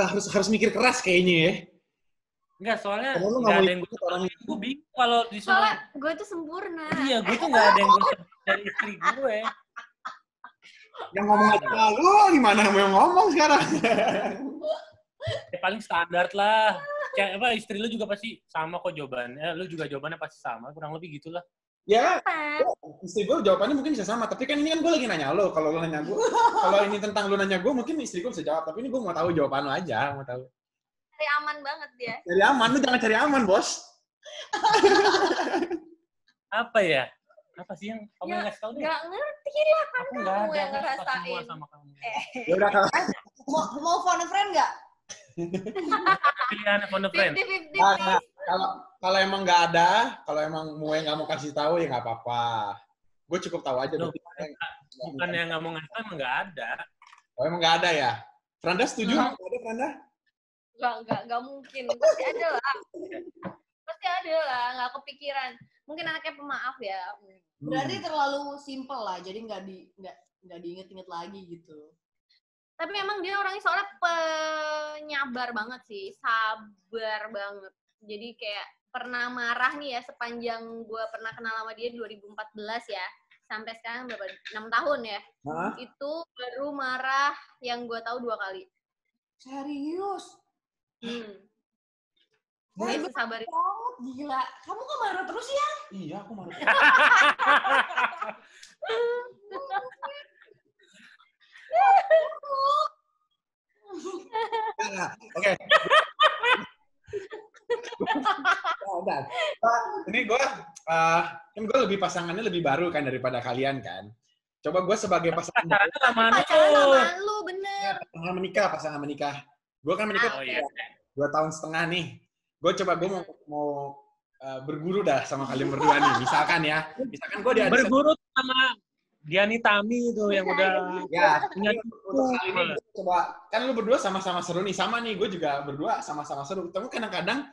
Speaker 2: harus mikir keras kayaknya ya.
Speaker 4: Enggak, soalnya
Speaker 2: Lu
Speaker 4: nggak ada yang gue bingung kalau disuruh.
Speaker 1: soalnya gue tuh sempurna.
Speaker 4: Iya, gue tuh nggak ada yang gue dari istri gue.
Speaker 2: Yang ngomong aja lu gimana mau ngomong sekarang?
Speaker 4: Ya, paling standar lah. Kayak apa, istri lu juga pasti sama kok jawabannya. Lu juga jawabannya pasti sama, kurang lebih gitulah.
Speaker 2: Ya, istri gue jawabannya mungkin bisa sama, tapi kan ini kan gue lagi nanya lo. Kalau lo nanya gue, kalau ini tentang lo nanya gue, mungkin istri gue bisa jawab. Tapi ini gue mau tahu jawaban lo aja, mau tahu.
Speaker 1: Cari aman banget dia.
Speaker 2: Cari aman, lu jangan cari aman, bos.
Speaker 4: Apa ya? Apa sih yang kamu
Speaker 1: Ya,
Speaker 4: ngasih tau deh?
Speaker 1: Nggak ngerti lah kan
Speaker 4: Aku
Speaker 1: kamu
Speaker 4: nggak ada,
Speaker 1: yang
Speaker 4: aku suka semua
Speaker 1: ngerasain.
Speaker 4: sama kamu.
Speaker 2: Ya udah kalau
Speaker 3: Mau phone a friend nggak?
Speaker 4: Pilihan phone a friend.
Speaker 1: 50-50.
Speaker 2: kalau emang nggak ada, kalau emang Mue nggak mau kasih tahu ya nggak apa-apa. Gue cukup tahu aja.
Speaker 4: Loh, bukan yang nggak mau ngasih tahu, emang nggak ada.
Speaker 2: Oh emang nggak ada ya? Franda setuju? Nggak ada Franda?
Speaker 1: Nggak mungkin. Pasti ada lah. Pasti ada lah, nggak kepikiran. Mungkin anaknya pemaaf ya.
Speaker 3: Berarti terlalu simple lah, jadi nggak diinget-inget lagi gitu.
Speaker 1: Tapi emang dia orangnya soalnya penyabar banget sih, sabar banget. Jadi kayak pernah marah nih ya sepanjang gue pernah kenal sama dia 2014 ya. Sampai sekarang berapa? 6 tahun ya.
Speaker 2: Hah?
Speaker 1: Itu baru marah yang gue tahu 2 kali.
Speaker 3: Serius?
Speaker 1: Dia itu sabar.
Speaker 3: Banget, gila. Kamu kok marah terus ya?
Speaker 2: Iya, aku marah. Oke. Ini gue, kan gue lebih pasangannya lebih baru kan daripada kalian kan. Coba gue sebagai pasangan
Speaker 1: Pacaran sama lu, bener.
Speaker 2: pasangan menikah. Gue kan menikah 2 tahun setengah nih. Gue mau berguru dah sama kalian berdua nih. Misalkan gue di
Speaker 4: Berguru sama Diani Tami itu yang udah
Speaker 2: ya
Speaker 4: punya
Speaker 2: untuk kali ini coba kan lu berdua sama-sama seru nih, sama nih gue juga berdua sama-sama seru. Tapi kadang-kadang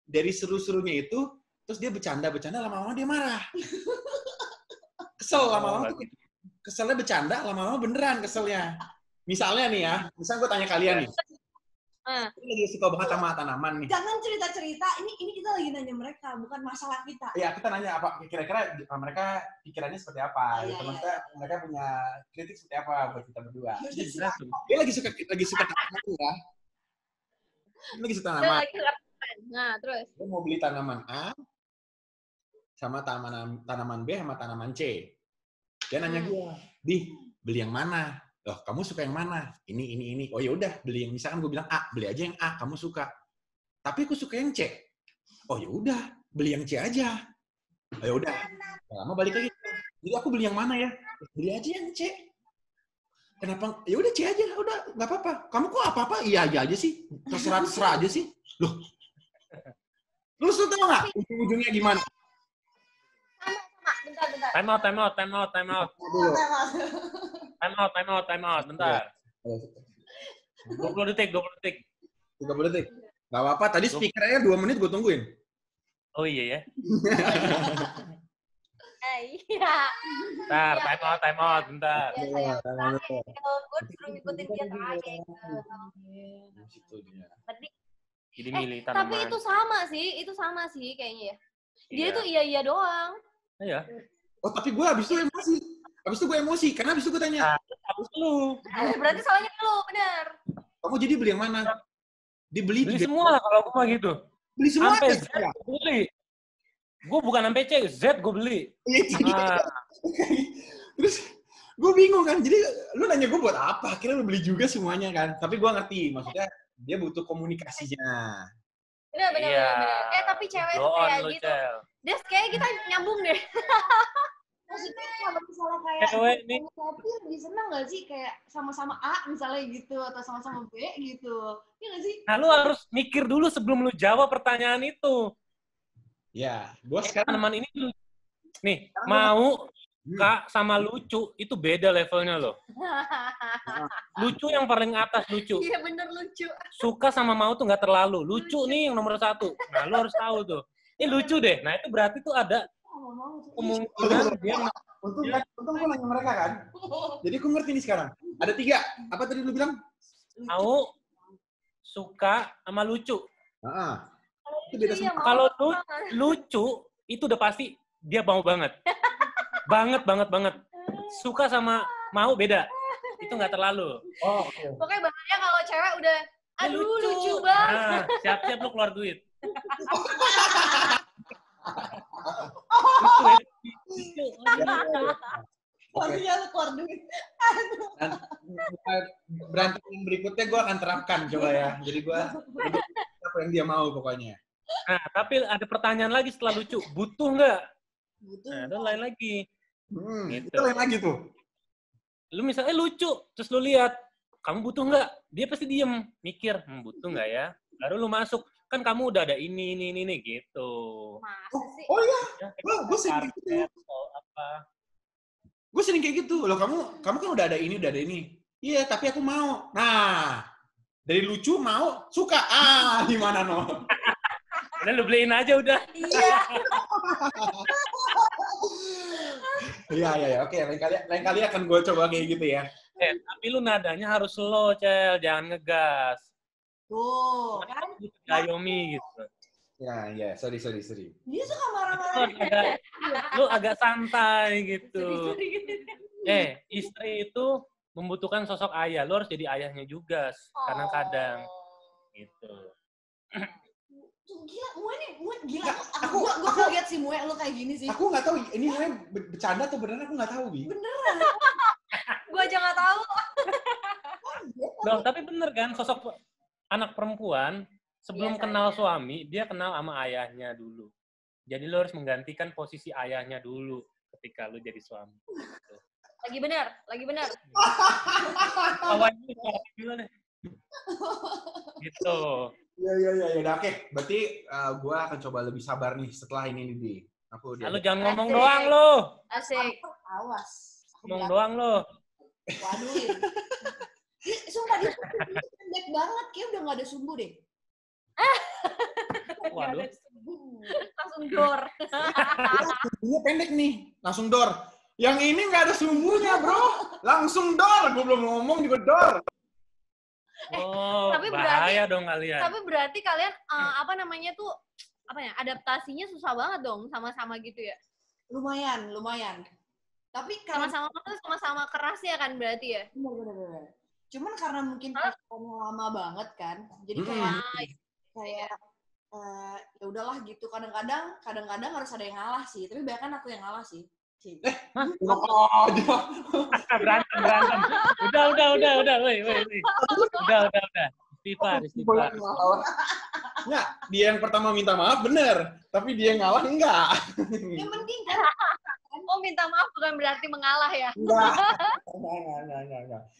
Speaker 2: dari seru-serunya itu terus dia bercanda lama-lama dia marah. Kesel lama-lama tuh keselnya bercanda, lama-lama beneran keselnya. Misalnya nih ya, gue tanya kalian nih. Ini lagi suka banget sama tanaman nih.
Speaker 3: Jangan cerita-cerita, ini kita lagi nanya mereka, bukan masalah kita.
Speaker 2: Iya, kita nanya apa kira-kira mereka pikirannya seperti apa. Gitu. Maksudnya mereka punya kritik seperti apa buat kita berdua. Dia lagi suka tanaman ya. Dia lagi suka tanaman.
Speaker 1: Nah, terus
Speaker 2: Dia mau beli tanaman A sama tanaman B sama tanaman C. Dia nanya gue, "Di, beli yang mana?" Loh, kamu suka yang mana? Ini. Oh ya udah, beli yang misalkan gue bilang A, beli aja yang A, kamu suka. Tapi aku suka yang C. Oh ya udah, beli yang C aja. Ya udah, lama balik lagi. Jadi aku beli yang mana ya? Beli aja yang C. Kenapa? Ya udah C aja, udah nggak apa-apa. Kamu kok apa-apa? Iya aja sih. Terserah aja sih. Loh. Lu tau nggak ujung-ujungnya gimana?
Speaker 1: Sama. Bentar.
Speaker 4: Time out. Bentar. 20 detik.
Speaker 2: 30 detik. Nggak apa-apa. Tadi speakernya 2 menit gue tungguin.
Speaker 4: Oh iya ya.
Speaker 1: Iya.
Speaker 4: Bentar, time out, bentar.
Speaker 1: Iya, sayang. Gue disuruh ngikutin dia terakhir. Tadi
Speaker 4: Jadi milih
Speaker 1: tapi
Speaker 4: tanaman.
Speaker 1: itu sama sih kayaknya ya. Dia
Speaker 4: Iya.
Speaker 1: itu iya doang.
Speaker 4: Iya.
Speaker 2: Oh, tapi gue abis itu emosi. Karena abis itu gue tanya,
Speaker 4: Habis lu.
Speaker 1: Berarti salahnya lu, benar.
Speaker 2: kamu jadi beli yang mana? Dibeli
Speaker 4: Beli
Speaker 2: 3.
Speaker 4: semua kalau gue mah gitu.
Speaker 2: Beli semua.
Speaker 4: Sampai Z gue beli. Gue bukan sampai C, Z gue beli. Ah,
Speaker 2: Terus gue bingung kan. Jadi lu nanya gue buat apa? Akhirnya lu beli juga semuanya kan. Tapi gue ngerti. Maksudnya dia butuh komunikasinya.
Speaker 1: Benar.
Speaker 4: Iya.
Speaker 1: Tapi cewek tuh
Speaker 4: blow on
Speaker 1: kayak
Speaker 4: lu,
Speaker 1: gitu.
Speaker 4: Cel.
Speaker 1: Dia kayak kita nyambung deh.
Speaker 3: Maksudnya kalau misalnya kayak
Speaker 4: Cewek nih.
Speaker 3: tapi lebih seneng nggak sih kayak sama-sama A misalnya gitu atau sama-sama B gitu, iya nggak sih?
Speaker 4: Nah, lu harus mikir dulu sebelum lu jawab pertanyaan itu.
Speaker 2: Ya, gue sekarang
Speaker 4: Tanaman ini dulu. Nih, mau Kak sama lucu itu beda levelnya loh. Lucu yang paling atas lucu.
Speaker 1: Iya bener lucu.
Speaker 4: Suka sama mau tuh nggak terlalu. Lucu nih yang nomor 1. Nah, lu harus tahu tuh. Ini lucu deh. Nah, itu berarti tuh ada
Speaker 3: Oh, mau tuh.
Speaker 4: kemungkinan dia
Speaker 2: untung gue nanya mereka kan. Jadi gue ngerti nih sekarang. Ada 3. Apa tadi lu bilang?
Speaker 4: mau, suka, sama lucu.
Speaker 2: Itu beda
Speaker 1: Iya,
Speaker 2: sama.
Speaker 1: mau.
Speaker 4: Kalau lucu, itu udah pasti dia mau banget. banget. Suka sama mau beda. Itu nggak terlalu.
Speaker 2: Oh, oke.
Speaker 1: Pokoknya bahaya kalau cewek udah,
Speaker 4: Eh,
Speaker 1: aduh lucu banget.
Speaker 4: Nah, siap-siap lu keluar duit. Lucu.
Speaker 3: Maksudnya lu keluar duit.
Speaker 2: Dan berantem yang berikutnya gue akan terapkan coba ya. Jadi gue apa yang dia mau pokoknya.
Speaker 4: Nah, tapi ada pertanyaan lagi setelah lucu. Butuh nggak?
Speaker 3: Gitu.
Speaker 4: Nah, ada lain lagi. Gitu.
Speaker 2: Itu lain lagi tuh.
Speaker 4: Lu misalnya lucu, terus lu lihat, kamu butuh nggak? Dia pasti diem, mikir, butuh nggak ya? Baru lu masuk, kan kamu udah ada ini, gitu.
Speaker 1: Masa sih?
Speaker 2: Oh iya,
Speaker 4: Ya,
Speaker 2: gue sering kayak gitu.
Speaker 4: atau apa.
Speaker 2: Gue sering kayak gitu. Loh kamu kan udah ada ini. Iya, tapi aku mau. Nah, dari lucu mau, suka. Gimana no?
Speaker 4: Udah lu beliin aja udah.
Speaker 1: Iya.
Speaker 2: Iya. Oke, lain kali akan gue coba kayak gitu ya.
Speaker 4: Tapi lu nadanya harus slow, Cel. Jangan ngegas.
Speaker 3: Tuh, kan?
Speaker 4: Gayomi gitu.
Speaker 2: Ya, sorry.
Speaker 3: Dia suka marah-marah.
Speaker 4: Lu agak santai gitu.
Speaker 1: Sorry.
Speaker 4: Istri itu membutuhkan sosok ayah. Lu harus jadi ayahnya juga kadang-kadang. Gitu.
Speaker 3: Gila, Mue gila. Gue kaget sih Mue, lu kayak gini sih.
Speaker 2: Aku nggak tahu ini namanya bercanda atau beneran aku nggak tahu, Bi.
Speaker 3: Beneran.
Speaker 1: Gue aja nggak tahu.
Speaker 4: Loh, tapi bener kan sosok anak perempuan sebelum
Speaker 1: Biasanya.
Speaker 4: kenal suami, dia kenal sama ayahnya dulu. Jadi lu harus menggantikan posisi ayahnya dulu ketika lu jadi suami. Gitu.
Speaker 1: Lagi benar.
Speaker 4: Awalnya gila deh. Gitu.
Speaker 2: Ya, oke. Berarti gue akan coba lebih sabar nih setelah ini, Bi. Aku udah.
Speaker 4: Lu jangan ngomong
Speaker 1: Asik.
Speaker 4: doang lo.
Speaker 1: Asik.
Speaker 3: Awas.
Speaker 4: Ngomong doang lo.
Speaker 3: Waduh. Sumpah dia pendek banget, kayak udah nggak ada sumbu deh.
Speaker 4: Waduh.
Speaker 1: Langsung door.
Speaker 2: Sumbunya pendek nih, langsung door. Yang ini nggak ada sumbunya, bro. Langsung door. Gue belum ngomong juga door.
Speaker 4: Oh,
Speaker 1: tapi
Speaker 4: bahaya dong kalian.
Speaker 1: Tapi berarti kalian apa namanya tuh adaptasinya susah banget dong sama-sama gitu ya.
Speaker 3: Lumayan. Tapi karena
Speaker 1: Sama-sama keras ya kan berarti ya.
Speaker 3: bener. Cuman karena mungkin pacarannya lama banget kan, jadi kayak ya udahlah gitu. Kadang-kadang harus ada yang ngalah sih. Tapi bahkan aku yang ngalah sih.
Speaker 4: Berantem. Udah. Woi. Udah. Istighfar.
Speaker 2: Enggak, dia yang pertama minta maaf bener, tapi dia yang ngalah enggak.
Speaker 3: Yang penting kan.
Speaker 1: Oh, minta maaf bukan berarti mengalah ya?
Speaker 2: Enggak.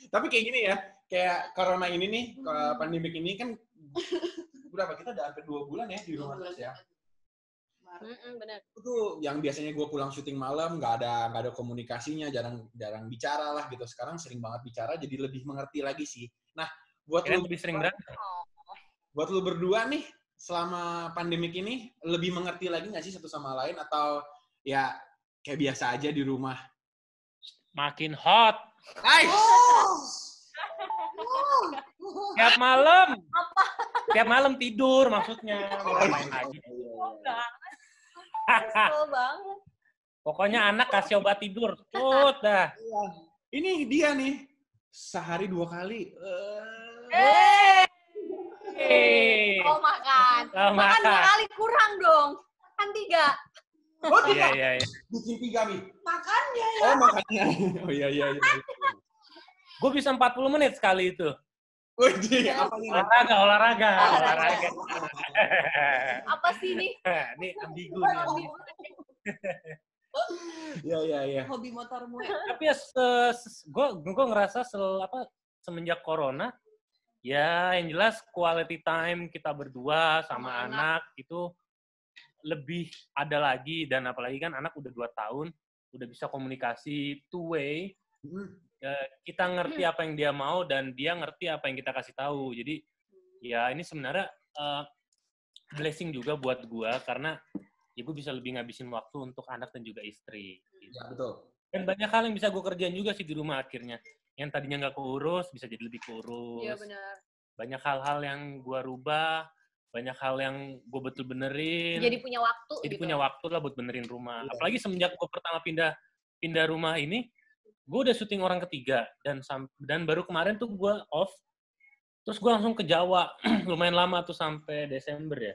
Speaker 2: Tapi kayak gini ya, kayak corona ini nih, pandemik ini kan berapa? Kita udah hampir 2 bulan ya di rumah terus ya.
Speaker 1: Benar.
Speaker 2: Itu yang biasanya gue pulang syuting malam, nggak ada komunikasinya, jarang bicara lah gitu. Sekarang sering banget bicara, jadi lebih mengerti lagi sih. Nah, buat lu
Speaker 4: lebih sering berantem.
Speaker 2: Buat lu berdua nih, selama pandemik ini, lebih mengerti lagi nggak sih satu sama lain? Atau ya kayak biasa aja di rumah?
Speaker 4: Makin hot.
Speaker 2: Hai!
Speaker 4: Tiap malam. Tiap malam tidur maksudnya. Main lagi.
Speaker 1: Betul banget.
Speaker 4: Pokoknya anak kasih obat tidur. Cut dah.
Speaker 2: Ini dia nih, sehari 2 kali.
Speaker 1: Oh, makan. Makan 2 kali kurang dong. Kan 3.
Speaker 2: Oh,
Speaker 4: Iya.
Speaker 2: bikin 3 nih.
Speaker 3: Makannya ya.
Speaker 2: Oh, makannya. Oh, iya.
Speaker 4: Gue bisa 40 menit sekali itu.
Speaker 2: Wih, apanya?
Speaker 4: Olahraga.
Speaker 1: Apa sih ini?
Speaker 4: Ini ambigu nih.
Speaker 2: Iya.
Speaker 3: Hobi motormu.
Speaker 4: Tapi ya gue ngerasa semenjak corona, ya yang jelas quality time kita berdua sama anak itu lebih ada lagi, dan apalagi kan anak udah 2 tahun, udah bisa komunikasi two way. Kita ngerti apa yang dia mau dan dia ngerti apa yang kita kasih tahu. Jadi ya ini sebenarnya blessing juga buat gue, karena ya gue bisa lebih ngabisin waktu untuk anak dan juga istri. Gitu.
Speaker 2: Ya, betul.
Speaker 4: Dan banyak hal yang bisa gue kerjain juga sih di rumah akhirnya. Yang tadinya nggak keurus bisa jadi lebih keurus.
Speaker 1: Iya, benar.
Speaker 4: Banyak hal-hal yang gue rubah, banyak hal yang gue betul benerin.
Speaker 1: Jadi punya waktu.
Speaker 4: Jadi
Speaker 1: gitu.
Speaker 4: punya waktu lah buat benerin rumah.
Speaker 2: Iya.
Speaker 4: Apalagi semenjak gue pertama pindah rumah ini, gue udah syuting orang ketiga, dan baru kemarin tuh gue off, terus gue langsung ke Jawa. Lumayan lama tuh sampai Desember ya.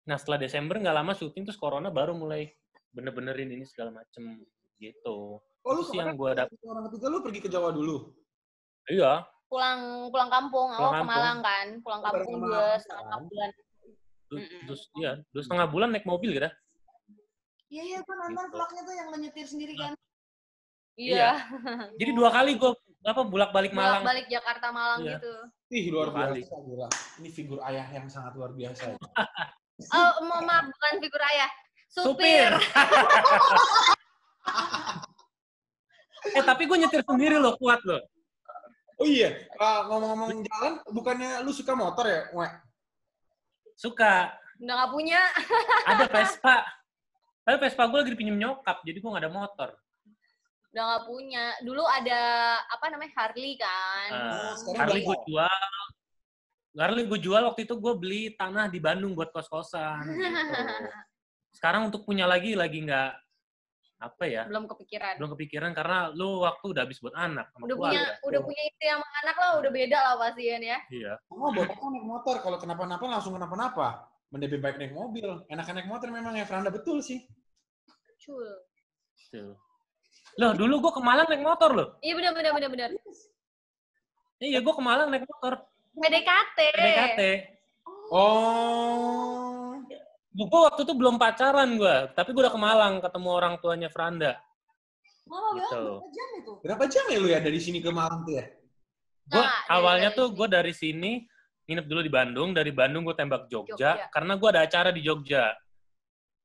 Speaker 4: Nah setelah Desember nggak lama syuting, terus corona baru mulai bener-benerin ini segala macem gitu.
Speaker 2: Oh, lu
Speaker 4: Terus yang gue dapet
Speaker 2: orang ketiga lu pergi ke Jawa dulu?
Speaker 4: Iya.
Speaker 1: Pulang kampung. Ke Malang kan. Pulang kampung 2,5 bulan.
Speaker 4: Terus 2,5 bulan naik mobil gitu.
Speaker 3: Iya, gue nonton vlognya tuh yang nyetir sendiri kan.
Speaker 1: Iya.
Speaker 4: Jadi 2 kali gue bolak-balik Malang.
Speaker 1: Bolak-balik Jakarta Malang
Speaker 4: Iya.
Speaker 1: gitu.
Speaker 2: Ih, luar
Speaker 4: Kali.
Speaker 2: biasa. Gila. Ini figur ayah yang sangat luar biasa.
Speaker 1: Oh, maaf, bukan figur ayah.
Speaker 4: Supir. Tapi gue nyetir sendiri loh, kuat loh.
Speaker 2: Oh iya, ngomong-ngomong jalan, bukannya lu suka motor ya, Wek?
Speaker 4: Suka.
Speaker 1: Udah nggak punya.
Speaker 4: Ada Vespa. Tapi Vespa gue lagi dipinjem nyokap, jadi gue nggak ada motor.
Speaker 1: Udah nggak punya. Dulu ada Harley kan.
Speaker 4: Harley gue jual waktu itu, gue beli tanah di Bandung buat kos-kosan. Gitu. Sekarang untuk punya lagi nggak
Speaker 1: Belum kepikiran
Speaker 4: karena lu waktu udah habis buat anak sama keluarga.
Speaker 1: Udah punya istri sama anak lah, udah beda lah pastian ya.
Speaker 4: Iya.
Speaker 2: Oh, bapaknya naik motor, kalau kenapa-napa langsung kenapa-napa. Mending baik naik mobil. Enakan naik motor memang ya, Franda, betul sih.
Speaker 1: Betul.
Speaker 4: Loh, dulu gue ke Malang naik motor loh.
Speaker 1: Iya, benar.
Speaker 4: Iya, gue ke Malang naik motor.
Speaker 1: PDKT.
Speaker 2: Oh.
Speaker 4: Gue waktu itu belum pacaran gue, tapi gue udah ke Malang ketemu orang tuanya Franda.
Speaker 3: Oh,
Speaker 4: Gitu.
Speaker 3: berapa jam itu?
Speaker 2: Berapa jam ya lu ya dari sini ke Malang tuh ya?
Speaker 4: Gue
Speaker 1: Nah,
Speaker 4: awalnya
Speaker 1: dari
Speaker 4: tuh
Speaker 1: sini.
Speaker 4: gue dari sini nginep dulu di Bandung, dari Bandung gue tembak Jogja,
Speaker 1: Jogja.
Speaker 4: karena gue ada acara di Jogja.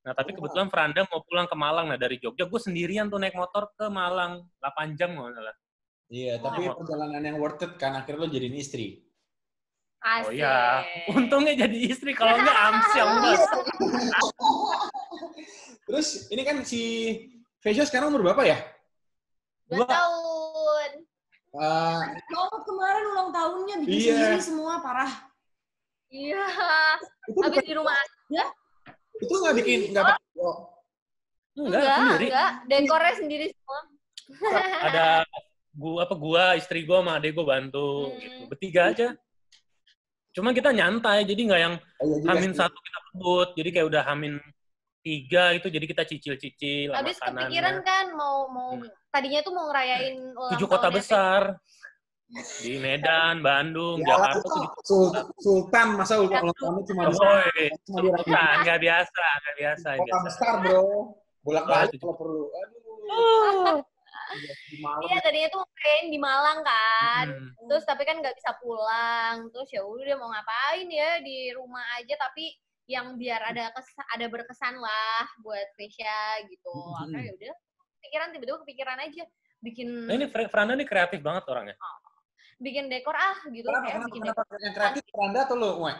Speaker 4: Nah tapi kebetulan Franda mau pulang ke Malang, nah dari Jogja gue sendirian tuh naik motor ke Malang 8 jam nggak salah.
Speaker 2: Iya, tapi perjalanan yang worth it kan, akhirnya lo jadiin istri.
Speaker 1: Asik.
Speaker 4: Oh iya, untungnya jadi istri, kalau enggak amsyong bos.
Speaker 2: Terus ini kan si Vesya sekarang umur berapa ya?
Speaker 1: 2 tahun.
Speaker 3: Banget kemarin ulang tahunnya bikin
Speaker 2: Iya.
Speaker 3: sendiri semua, parah.
Speaker 1: Iya.
Speaker 2: Itu
Speaker 1: Habis di rumah aja.
Speaker 2: Itu nggak
Speaker 4: Enggak, sendiri.
Speaker 1: Enggak. Dekornya sendiri semua.
Speaker 4: Ada gua, istri gua sama adek gua bantu gitu. Bertiga aja. Cuma kita nyantai, jadi nggak yang Hamin 1 kita kebut. Jadi kayak udah Hamin 3 itu, jadi kita cicil-cicil.
Speaker 1: Habis
Speaker 4: makanannya.
Speaker 1: kepikiran kan mau tadinya tuh mau ngerayain ulang
Speaker 4: 7 kota
Speaker 1: tahunnya
Speaker 4: besar. Di Medan, Bandung,
Speaker 2: Ya,
Speaker 4: Jakarta tuh
Speaker 2: Sultan, masa ulang tahunnya cuma di cuma di
Speaker 4: Sultan, nggak biasa
Speaker 2: kota besar, bro. Bolak-balik
Speaker 4: Oh,
Speaker 2: kalau perlu. Aduh. Di
Speaker 1: Iya,
Speaker 2: malam.
Speaker 1: tadinya tuh main di Malang kan.
Speaker 4: Hmm.
Speaker 1: Terus tapi kan nggak bisa pulang. Terus ya udah mau ngapain ya di rumah aja, tapi yang biar ada berkesan lah buat Vesya gitu. Akhirnya ya udah tiba-tiba kepikiran aja bikin
Speaker 4: Nah, ini Franda nih kreatif banget orangnya.
Speaker 1: bikin dekor gitu.
Speaker 2: Kenapa
Speaker 1: Bikin
Speaker 2: yang kreatif Franda atau lu, Uwe?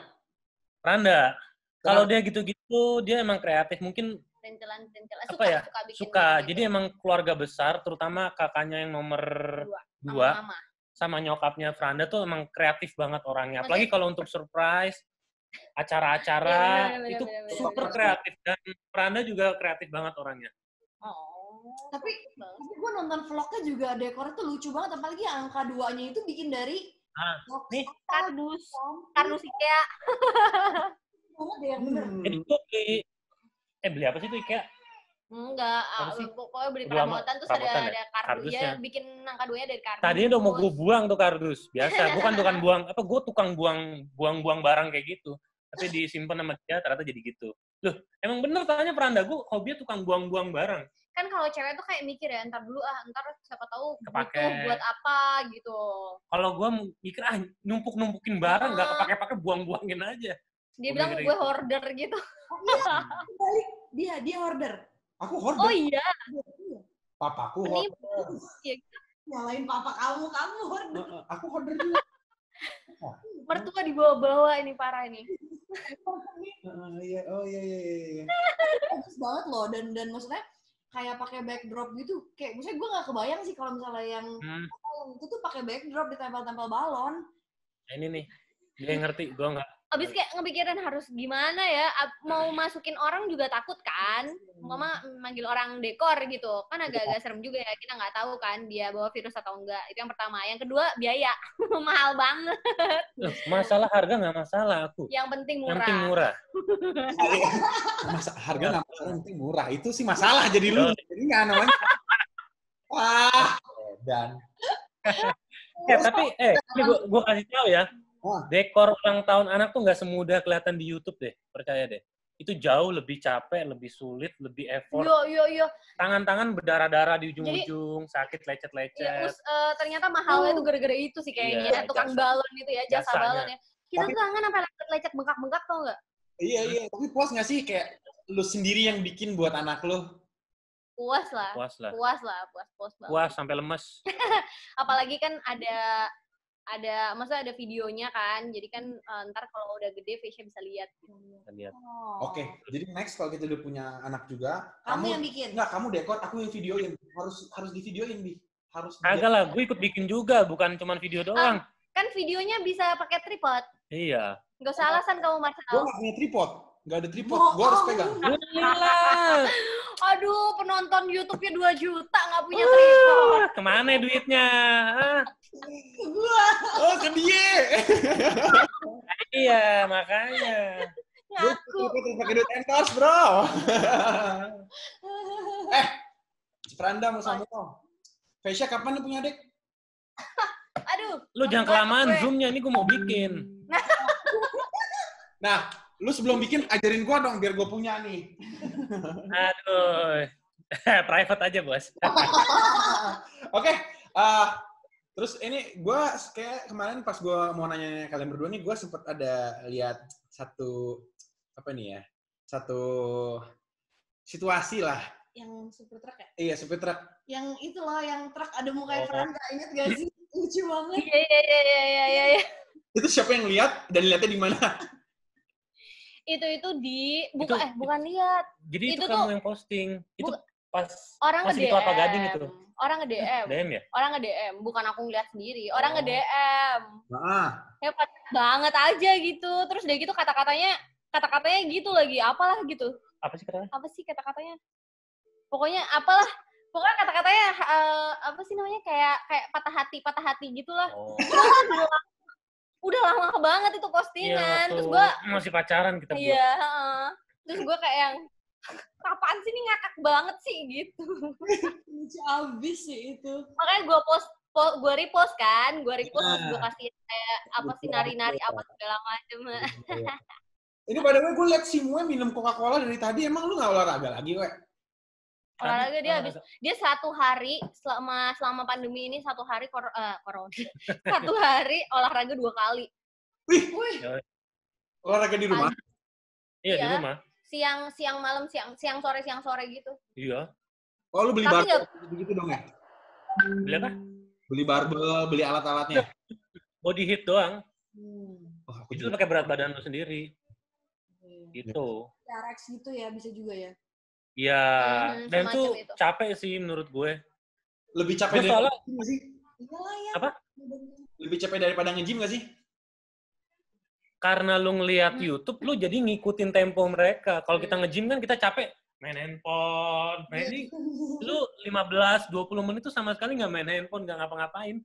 Speaker 4: Franda. Kalau dia gitu-gitu, dia emang kreatif. Mungkin
Speaker 1: rintilan
Speaker 4: apa ya? Suka.
Speaker 1: gitu.
Speaker 4: Jadi emang keluarga besar, terutama kakaknya yang nomor 2 sama nyokapnya Franda tuh emang kreatif banget orangnya. Apalagi kalau untuk surprise, acara-acara itu super kreatif, dan Franda juga kreatif banget orangnya.
Speaker 3: Tapi gue nonton vlognya juga dekornya tuh lucu banget, apalagi yang angka 2-nya itu bikin dari
Speaker 4: nih
Speaker 1: kardus IKEA.
Speaker 3: Banget deh yang bener.
Speaker 4: Jadi gue beli apa sih tuh IKEA?
Speaker 1: Enggak, pokoknya beli perabotan terus ada kardusnya, bikin angka 2-nya dari kardus.
Speaker 4: Tadinya udah mau gue buang tuh kardus. Biasa, gue kan buang, gue tukang buang barang kayak gitu. Tapi disimpan sama dia, ternyata jadi gitu. Loh, emang bener tanya Franda, gue hobinya tukang buang barang.
Speaker 1: Kan kalau cewek tuh kayak mikir ya, ntar siapa tahu
Speaker 4: kepake.
Speaker 1: Butuh buat apa gitu.
Speaker 4: Kalau gue mikir, numpuk-numpukin barang, nggak kepake-pake, buang-buangin aja.
Speaker 1: Dia bilang gue hoarder gitu.
Speaker 3: Balik, dia hoarder.
Speaker 2: Aku hoarder.
Speaker 1: Oh iya.
Speaker 2: Papaku hoarder.
Speaker 3: Nyalain papa kamu hoarder.
Speaker 2: Aku hoarder juga.
Speaker 1: Mertua dibawa-bawa ini parah ini.
Speaker 2: Iya.
Speaker 3: Bagus banget loh, dan maksudnya kayak pakai backdrop gitu. Kayak misalnya gue nggak kebayang sih kalau misalnya yang itu tuh pakai backdrop ditempel-tempel balon.
Speaker 4: Ini nih, dia ngerti, gue nggak.
Speaker 1: Abis kayak ngepikirin harus gimana ya, mau masukin orang juga takut kan, mama manggil orang dekor gitu, kan agak-agak serem juga ya, kita nggak tahu kan dia bawa virus atau enggak, itu yang pertama. Yang kedua, biaya, mahal banget.
Speaker 4: Masalah harga nggak masalah aku.
Speaker 1: Yang penting murah.
Speaker 4: Yang penting murah.
Speaker 2: Harga nggak masalah, yang penting murah. Itu sih masalah jadi lu, jadi nggak namanya. Wah, dan.
Speaker 4: Tapi ini gue kasih tahu ya. Dekor ulang tahun anak tuh nggak semudah kelihatan di YouTube deh, percaya deh. Itu jauh lebih capek, lebih sulit, lebih effort.
Speaker 1: Yo.
Speaker 4: Tangan-tangan berdarah-darah di ujung-ujung, sakit lecet-lecet.
Speaker 1: Iya, ternyata mahalnya tuh gara-gara itu sih kayaknya, tukang balon itu ya, jasa balon ya. Kita tuh tangan sampai lecet-lecet, bengkak-bengkak tau nggak?
Speaker 2: Iya. Tapi puas nggak sih kayak lu sendiri yang bikin buat anak lu?
Speaker 1: Puas lah. Puas banget.
Speaker 4: Puas sampai lemes.
Speaker 1: Apalagi kan maksudnya ada videonya kan, jadi kan ntar kalau udah gede Vesya bisa lihat.
Speaker 2: Oke, jadi next kalau kita udah punya anak juga,
Speaker 3: kamu yang bikin.
Speaker 2: Enggak, kamu dekor, aku yang videoin. Harus divideoin, Bi.
Speaker 4: Agak lah, gue ikut bikin juga, bukan cuma video doang.
Speaker 1: Kan videonya bisa pakai tripod.
Speaker 4: Iya.
Speaker 1: Nggak usah alasan kamu, Marcel.
Speaker 2: Gue nggak punya tripod. Nggak ada tripod, gue harus pegang.
Speaker 1: Aduh, penonton YouTube-nya 2 juta nggak punya tripod.
Speaker 4: Kemana duitnya?
Speaker 2: Oh, ke dia.
Speaker 4: Iya, makanya.
Speaker 1: Ngaku.
Speaker 2: Pakai duit endorse, bro. Franda mau sama lo. Vesya kapan lu punya adik?
Speaker 1: Aduh.
Speaker 4: Lu jangan kelamaan Zoom-nya, ini gue mau bikin.
Speaker 2: Nah, lu sebelum bikin ajarin gua dong biar gua punya nih.
Speaker 4: Aduh. Private aja, Bos.
Speaker 2: Oke. Terus ini gua kayak kemarin pas gua mau nanya kalian berdua nih, gua sempet ada lihat satu situasi lah.
Speaker 3: Yang super truck ya?
Speaker 2: Iya, super truck.
Speaker 3: Yang itu loh, yang truk ada mukanya Franda. Ingat gak sih? Lucu banget.
Speaker 1: Iya.
Speaker 2: Itu siapa yang lihat dan lihatnya di mana?
Speaker 1: Bukan lihat.
Speaker 4: Jadi itu kamu yang posting. Itu pas
Speaker 1: orang
Speaker 4: masih di Kelapa Gading itu.
Speaker 1: Orang nge-DM.
Speaker 4: DM ya?
Speaker 1: Orang nge-DM, bukan aku ngeliat sendiri. Orang nge-DM.
Speaker 2: Nah.
Speaker 1: Hebat banget aja gitu. Terus udah gitu kata-katanya gitu lagi. Apalah gitu.
Speaker 4: Apa sih kata-katanya?
Speaker 1: Pokoknya kata-katanya apa sih namanya, kayak patah hati gitulah.
Speaker 4: Oh.
Speaker 1: Udah lama banget itu postingan.
Speaker 4: Iya,
Speaker 1: terus gua
Speaker 4: masih pacaran kita berdua.
Speaker 1: Iya, terus gua kayak yang apaan sih, ini ngakak banget sih gitu.
Speaker 3: Lucu abis sih itu.
Speaker 1: Makanya gua gue repost kan, terus gue kasih kayak apa sih nari-nari apa segala macem.
Speaker 2: Ini by the way gue liat si Mue minum Coca-Cola dari tadi, emang lu nggak olahraga lagi, we?
Speaker 1: Olahraga dia 1 hari selama pandemi ini 1 hari corona. 1 hari olahraga 2 kali.
Speaker 2: Wih. Olahraga di rumah?
Speaker 4: Iya, di rumah.
Speaker 1: Siang malam, siang sore gitu.
Speaker 4: Iya.
Speaker 2: Oh, lu beli barbel gitu dong ya?
Speaker 4: Beli apa?
Speaker 2: Beli barbel, beli alat-alatnya.
Speaker 4: Body heat doang.
Speaker 2: Oh,
Speaker 4: Itu pakai berat badan lu sendiri. Gitu.
Speaker 3: TRX gitu ya, bisa juga ya.
Speaker 4: Iya, dan tuh capek sih menurut gue.
Speaker 2: Lebih capek daripada nge-gym nggak sih?
Speaker 3: Iyalah ya.
Speaker 4: Apa?
Speaker 2: Lebih capek daripada nge-gym nggak sih?
Speaker 4: Karena lu ngeliat YouTube, lu jadi ngikutin tempo mereka. Kalau kita nge-gym kan kita capek main handphone. Nah ini lu 15-20 menit tuh sama sekali nggak main handphone, nggak ngapa-ngapain.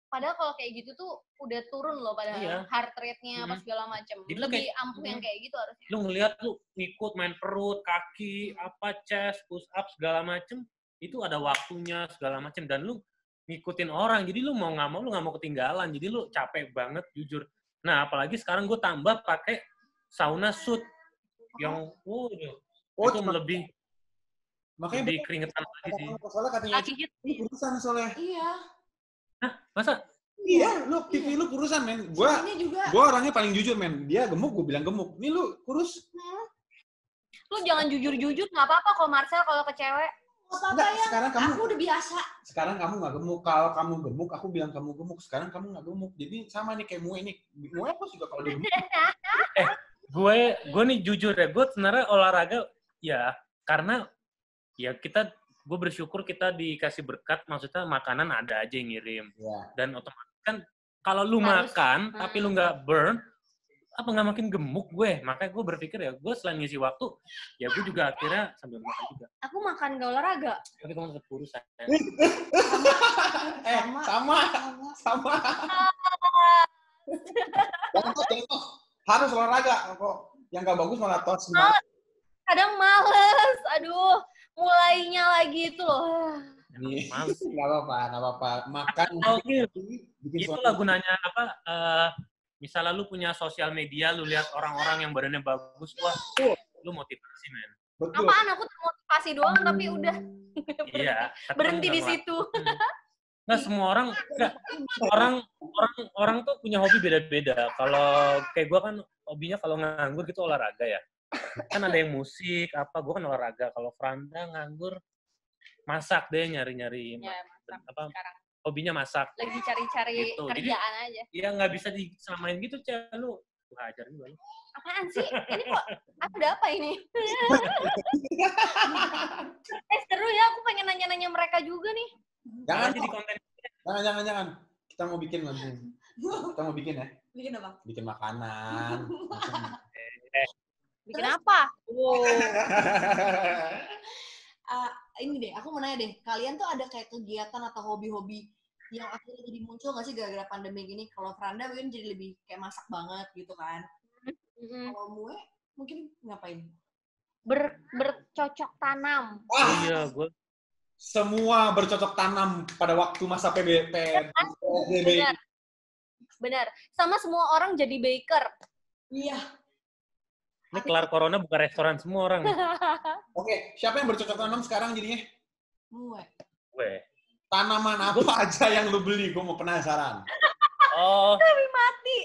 Speaker 1: Padahal kalau kayak gitu tuh udah turun loh padahal heart rate-nya apa segala macam. Lebih ampuh yang kayak gitu harusnya.
Speaker 4: Lu ngeliat lu ngikut main perut, kaki, apa chest, push up segala macem, itu ada waktunya segala macem, dan lu ngikutin orang. Jadi lu mau nggak mau ketinggalan. Jadi lu capek banget jujur. Nah, apalagi sekarang gue tambah pakai sauna suit yang itu lebih
Speaker 2: makanya
Speaker 4: lebih keringetan lagi sih.
Speaker 2: Soalnya katanya ini kurusan soalnya.
Speaker 3: Iya.
Speaker 4: Hah, masa?
Speaker 2: Iya, lu pipi lu kurusan, men. Gua orangnya paling jujur, men. Dia gemuk, gue bilang gemuk. Nih lu kurus.
Speaker 1: Lu jangan jujur-jujur, nggak apa-apa kok Marcel kalau ke cewek.
Speaker 3: Enggak, ya.
Speaker 2: Sekarang kamu
Speaker 3: aku udah biasa.
Speaker 2: Sekarang kamu nggak gemuk. Kalau kamu gemuk, aku bilang kamu gemuk. Sekarang kamu nggak gemuk. Jadi sama nih kayak Mue ini. Mue apa juga kalau dia gemuk.
Speaker 4: gue nih jujur ya, gue sebenarnya olahraga ya karena ya gue bersyukur kita dikasih berkat, maksudnya makanan ada aja yang ngirim. Dan otomatis kan kalau lu makan tapi lu nggak burn, apa nggak makin gemuk gue. Makanya gue berpikir ya, gue selain ngisi waktu, ya gue juga akhirnya sambil makan juga.
Speaker 1: Aku makan nggak olahraga.
Speaker 4: Tapi kamu tetap kurus.
Speaker 2: Sama. Contoh. Harus olahraga. Kok yang nggak bagus malah tos.
Speaker 1: Kadang males. Aduh, mulainya lagi itu loh.
Speaker 2: Males. Nggak apa-apa. Makan.
Speaker 4: Itulah gunanya apa? Misalnya lu punya sosial media, lu lihat orang-orang yang badannya bagus, wah, lu motivasi, men.
Speaker 2: Betul.
Speaker 1: Apaan? Aku termotivasi doang, tapi udah
Speaker 4: iya,
Speaker 1: berhenti di situ.
Speaker 4: Nggak, semua orang tuh punya hobi beda-beda. Kalau kayak gue kan hobinya kalau nganggur gitu olahraga ya. Kan ada yang musik, gue kan olahraga. Kalau Franda nganggur, masak deh, nyari-nyari.
Speaker 1: Ya,
Speaker 4: apa? Sekarang. Hobinya masak.
Speaker 1: Lagi cari-cari gitu. Kerjaan aja.
Speaker 4: Iya, nggak bisa disamain gitu, Cah. Lu ajar juga lu.
Speaker 1: Apaan sih? Ini kok ada apa ini? Seru ya, aku pengen nanya-nanya mereka juga nih.
Speaker 2: Jangan
Speaker 4: jadi konten.
Speaker 2: Jangan. Kita mau bikin lagi. Kita mau bikin ya.
Speaker 3: Bikin apa?
Speaker 2: Bikin makanan.
Speaker 1: Bikin apa?
Speaker 3: Ini deh, aku mau nanya deh. Kalian tuh ada kayak kegiatan atau hobi-hobi yang akhirnya jadi muncul nggak sih gara-gara pandemi gini? Kalau Franda mungkin jadi lebih kayak masak banget gitu kan. Kalau Mue mungkin ngapain?
Speaker 1: Bercocok tanam.
Speaker 4: Iya, gue.
Speaker 2: Semua bercocok tanam pada waktu masa PSBB.
Speaker 1: Benar. Sama semua orang jadi baker.
Speaker 3: Iya.
Speaker 4: Ini kelar corona buka restoran semua orang.
Speaker 2: Oke, siapa yang bercocok tanam sekarang jadinya?
Speaker 3: Gue.
Speaker 2: Tanaman apa aja yang lu beli? Gue mau penasaran.
Speaker 4: Oh.
Speaker 1: Tapi mati.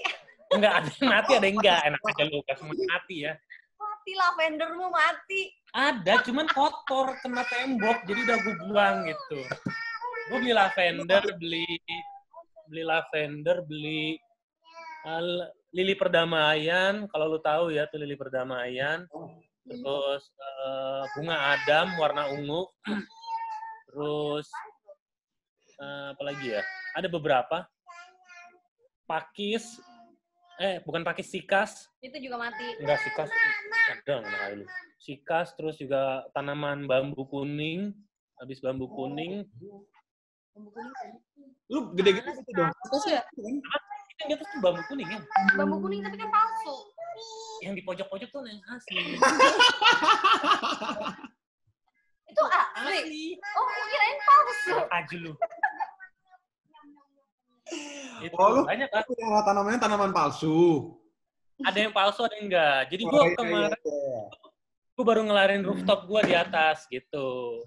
Speaker 4: Enggak, ada yang mati, ada yang enggak. Enak aja lu, gak semua mati ya.
Speaker 1: Mati, lavendermu mati.
Speaker 4: Ada, cuman kotor, kena tembok, jadi udah gue buang gitu. Gue beli lavender, beli lili perdamaian, kalau lu tahu ya tuh lili perdamaian. Terus bunga Adam warna ungu. Terus apa lagi ya? Ada beberapa. Pakis, bukan pakis, sikas.
Speaker 1: Itu juga mati.
Speaker 4: Enggak, sikas. Ada mana kali lu. Sikas, terus juga tanaman bambu kuning. Habis bambu kuning.
Speaker 2: Lu gede-gede gitu dong.
Speaker 4: Itu yang di atas tuh bambu kuning ya?
Speaker 1: Bambu kuning tapi kan palsu.
Speaker 4: Yang di pojok-pojok tuh yang asli.
Speaker 1: Itu asli? Oh, kirain palsu.
Speaker 4: Aja lu. Itu
Speaker 2: Oh, lu
Speaker 4: banyak kan.
Speaker 2: pelihara tanamannya tanaman palsu.
Speaker 4: Ada yang palsu, ada yang enggak. Jadi gue
Speaker 2: Oh, iya,
Speaker 4: kemarin
Speaker 2: iya.
Speaker 4: gue baru ngelarin rooftop gue di atas gitu.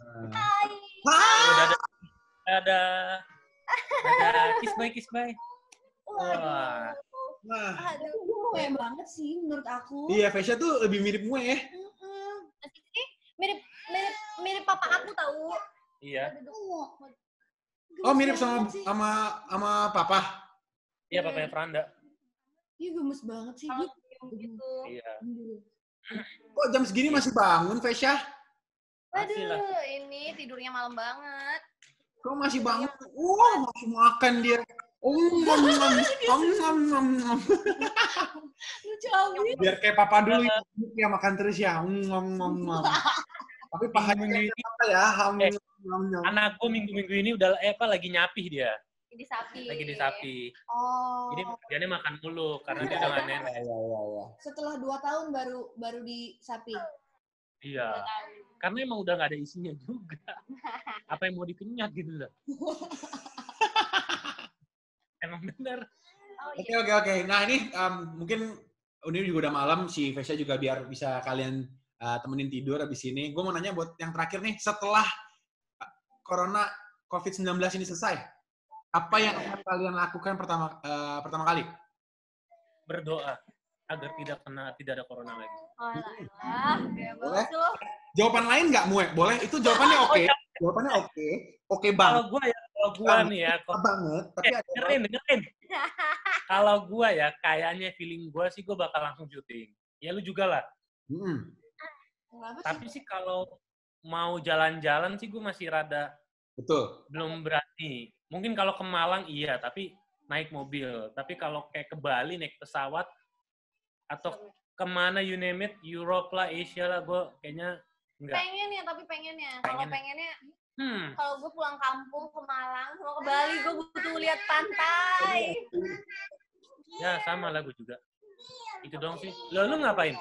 Speaker 4: Udah ada kiss bye. Wah.
Speaker 2: Nah,
Speaker 3: Itu gue banget sih menurut aku.
Speaker 2: iya, Vesya tuh lebih mirip gue ya.
Speaker 1: Ini mirip papa aku tahu.
Speaker 4: Iya.
Speaker 2: Oh, mirip sama papa.
Speaker 4: Iya, papanya Franda.
Speaker 3: Iya, gemes banget sih.
Speaker 1: Kalau gitu.
Speaker 4: Iya.
Speaker 2: Kok jam segini masih bangun, Vesya?
Speaker 4: Masih lah.
Speaker 1: Aduh, ini tidurnya malam banget.
Speaker 2: Kok masih bangun? Masih makan dia.
Speaker 3: Lucu banget.
Speaker 2: Biar kayak papa dulu ya makan terus ya. Tapi pahanya apa ya?
Speaker 4: Anak gue minggu-minggu ini udah lagi nyapih dia.
Speaker 1: Lagi
Speaker 4: di sapi.
Speaker 3: Oh.
Speaker 4: Jadi kerjanya makan mulu karena dia udah gak nenek.
Speaker 3: Setelah 2 tahun baru di sapi.
Speaker 4: Iya. Karena emang udah gak ada isinya juga. Apa yang mau dikenyat gitu loh. Emang bener.
Speaker 2: Oke. Nah ini mungkin ini juga udah malam, si Vesya juga biar bisa kalian temenin tidur abis ini. Gue mau nanya buat yang terakhir nih, setelah corona COVID-19 ini selesai, apa yang akan kalian lakukan pertama kali?
Speaker 4: Berdoa agar tidak ada corona lagi.
Speaker 2: Boleh? Jawaban lain nggak, Mue? Boleh? Itu jawabannya oke. Jawabannya oke. Oke banget.
Speaker 4: Kalau gue nih ya.
Speaker 2: Banget. Tapi
Speaker 4: dengerin. Kalau gue ya, kayaknya feeling gue sih gue bakal langsung syuting. Ya lu juga lah. Tapi sih kalau mau jalan-jalan sih gue masih rada
Speaker 2: betul.
Speaker 4: Belum berani. Mungkin kalau ke Malang iya, tapi naik mobil. Tapi kalau kayak ke Bali naik pesawat atau kemana you name it, Europe lah, Asia lah, gue kayaknya enggak.
Speaker 1: Pengennya. Kalau pengennya, kalau gue pulang kampung ke Malang, mau ke Bali, gue butuh lihat pantai.
Speaker 4: Ya sama lah gue juga. Itu dong sih. Lu ngapain?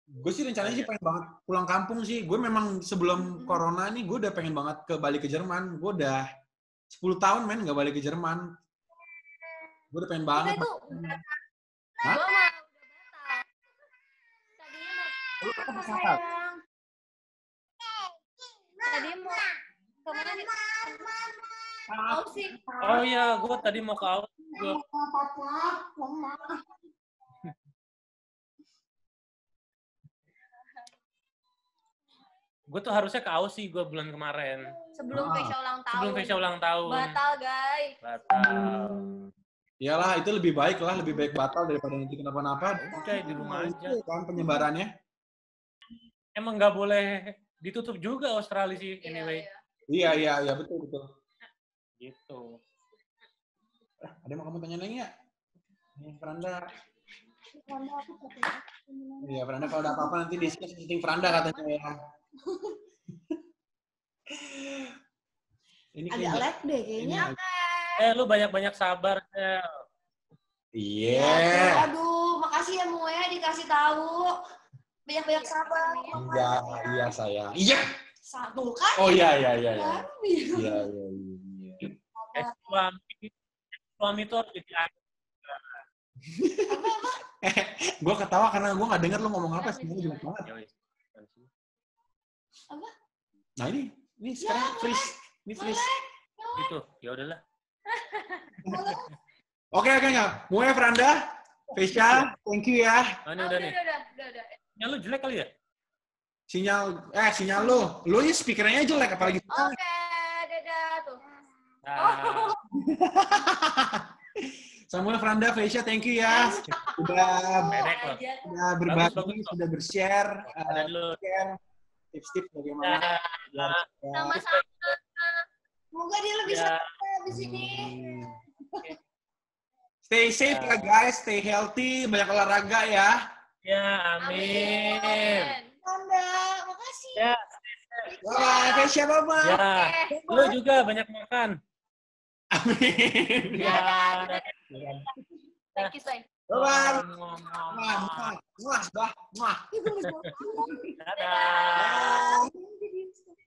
Speaker 2: Gue sih rencananya sih pengen banget pulang kampung sih. Gue memang sebelum corona nih, gue udah pengen banget balik ke Jerman. Gue udah 10 tahun men nggak balik ke Jerman. Gue udah pengen banget.
Speaker 1: Itu
Speaker 2: Hah?
Speaker 1: gue mah tadinya mau kemana nih? Aussie.
Speaker 4: Oh iya, gue tadi mau ke Aussie. Gue tuh harusnya ke Aussie gue bulan kemarin.
Speaker 1: Sebelum Vesya ulang tahun. Batal, guys.
Speaker 4: Batal.
Speaker 2: Iyalah, itu lebih baik batal daripada nanti kenapa-napa.
Speaker 4: Udah di rumah aja.
Speaker 2: Kan penyebarannya.
Speaker 4: Emang nggak boleh ditutup juga Australia sih, anyway.
Speaker 2: Iya, betul.
Speaker 4: Gitu.
Speaker 2: Ada yang mau kamu tanya lagi nggak? Franda. Iya, Franda kalau ada apa-apa nanti di sini Franda katanya ya. Ini
Speaker 3: agak lag deh kayaknya.
Speaker 4: Lu banyak-banyak sabar, Sel.
Speaker 2: Iya.
Speaker 3: Aduh, makasih ya Mue dikasih tahu. Banyak-banyak sabar.
Speaker 2: Iya sayang. Iya.
Speaker 3: Satu kan?
Speaker 2: Oh iya. Iya.
Speaker 4: Suami itu harus jadi
Speaker 2: Gue ketawa karena gue nggak dengar lo ngomong apa sih. Jelek banget.
Speaker 3: Apa?
Speaker 2: Nah ini sekarang freeze. Ini freeze.
Speaker 4: Gitu. Ya udahlah.
Speaker 2: Oke. Mue, Franda, Vesya, thank you ya.
Speaker 4: Ini udah nih.
Speaker 1: Udah.
Speaker 4: Ya lu jelek kali ya?
Speaker 2: Sinyal lu ya speakernya jelek apalagi.
Speaker 1: Oke, dadah tuh.
Speaker 2: Samuel, Franda, Vesya, thank you ya. Udah berbagi, sudah bershare, tips-tips bagaimana.
Speaker 1: Sama-sama.
Speaker 3: Semoga dia lebih sehat habis ini.
Speaker 2: Stay safe ya guys, stay healthy, banyak olahraga ya.
Speaker 4: Ya, amin.
Speaker 3: Franda, makasih.
Speaker 4: Ya.
Speaker 2: Bye, Vesya, bye-bye.
Speaker 4: Ya, lu juga banyak makan.
Speaker 2: Amin.
Speaker 4: Ya.
Speaker 1: Thank you, Say.
Speaker 2: Bye-bye.
Speaker 4: Ngomong.
Speaker 2: Muah.
Speaker 4: Dadah.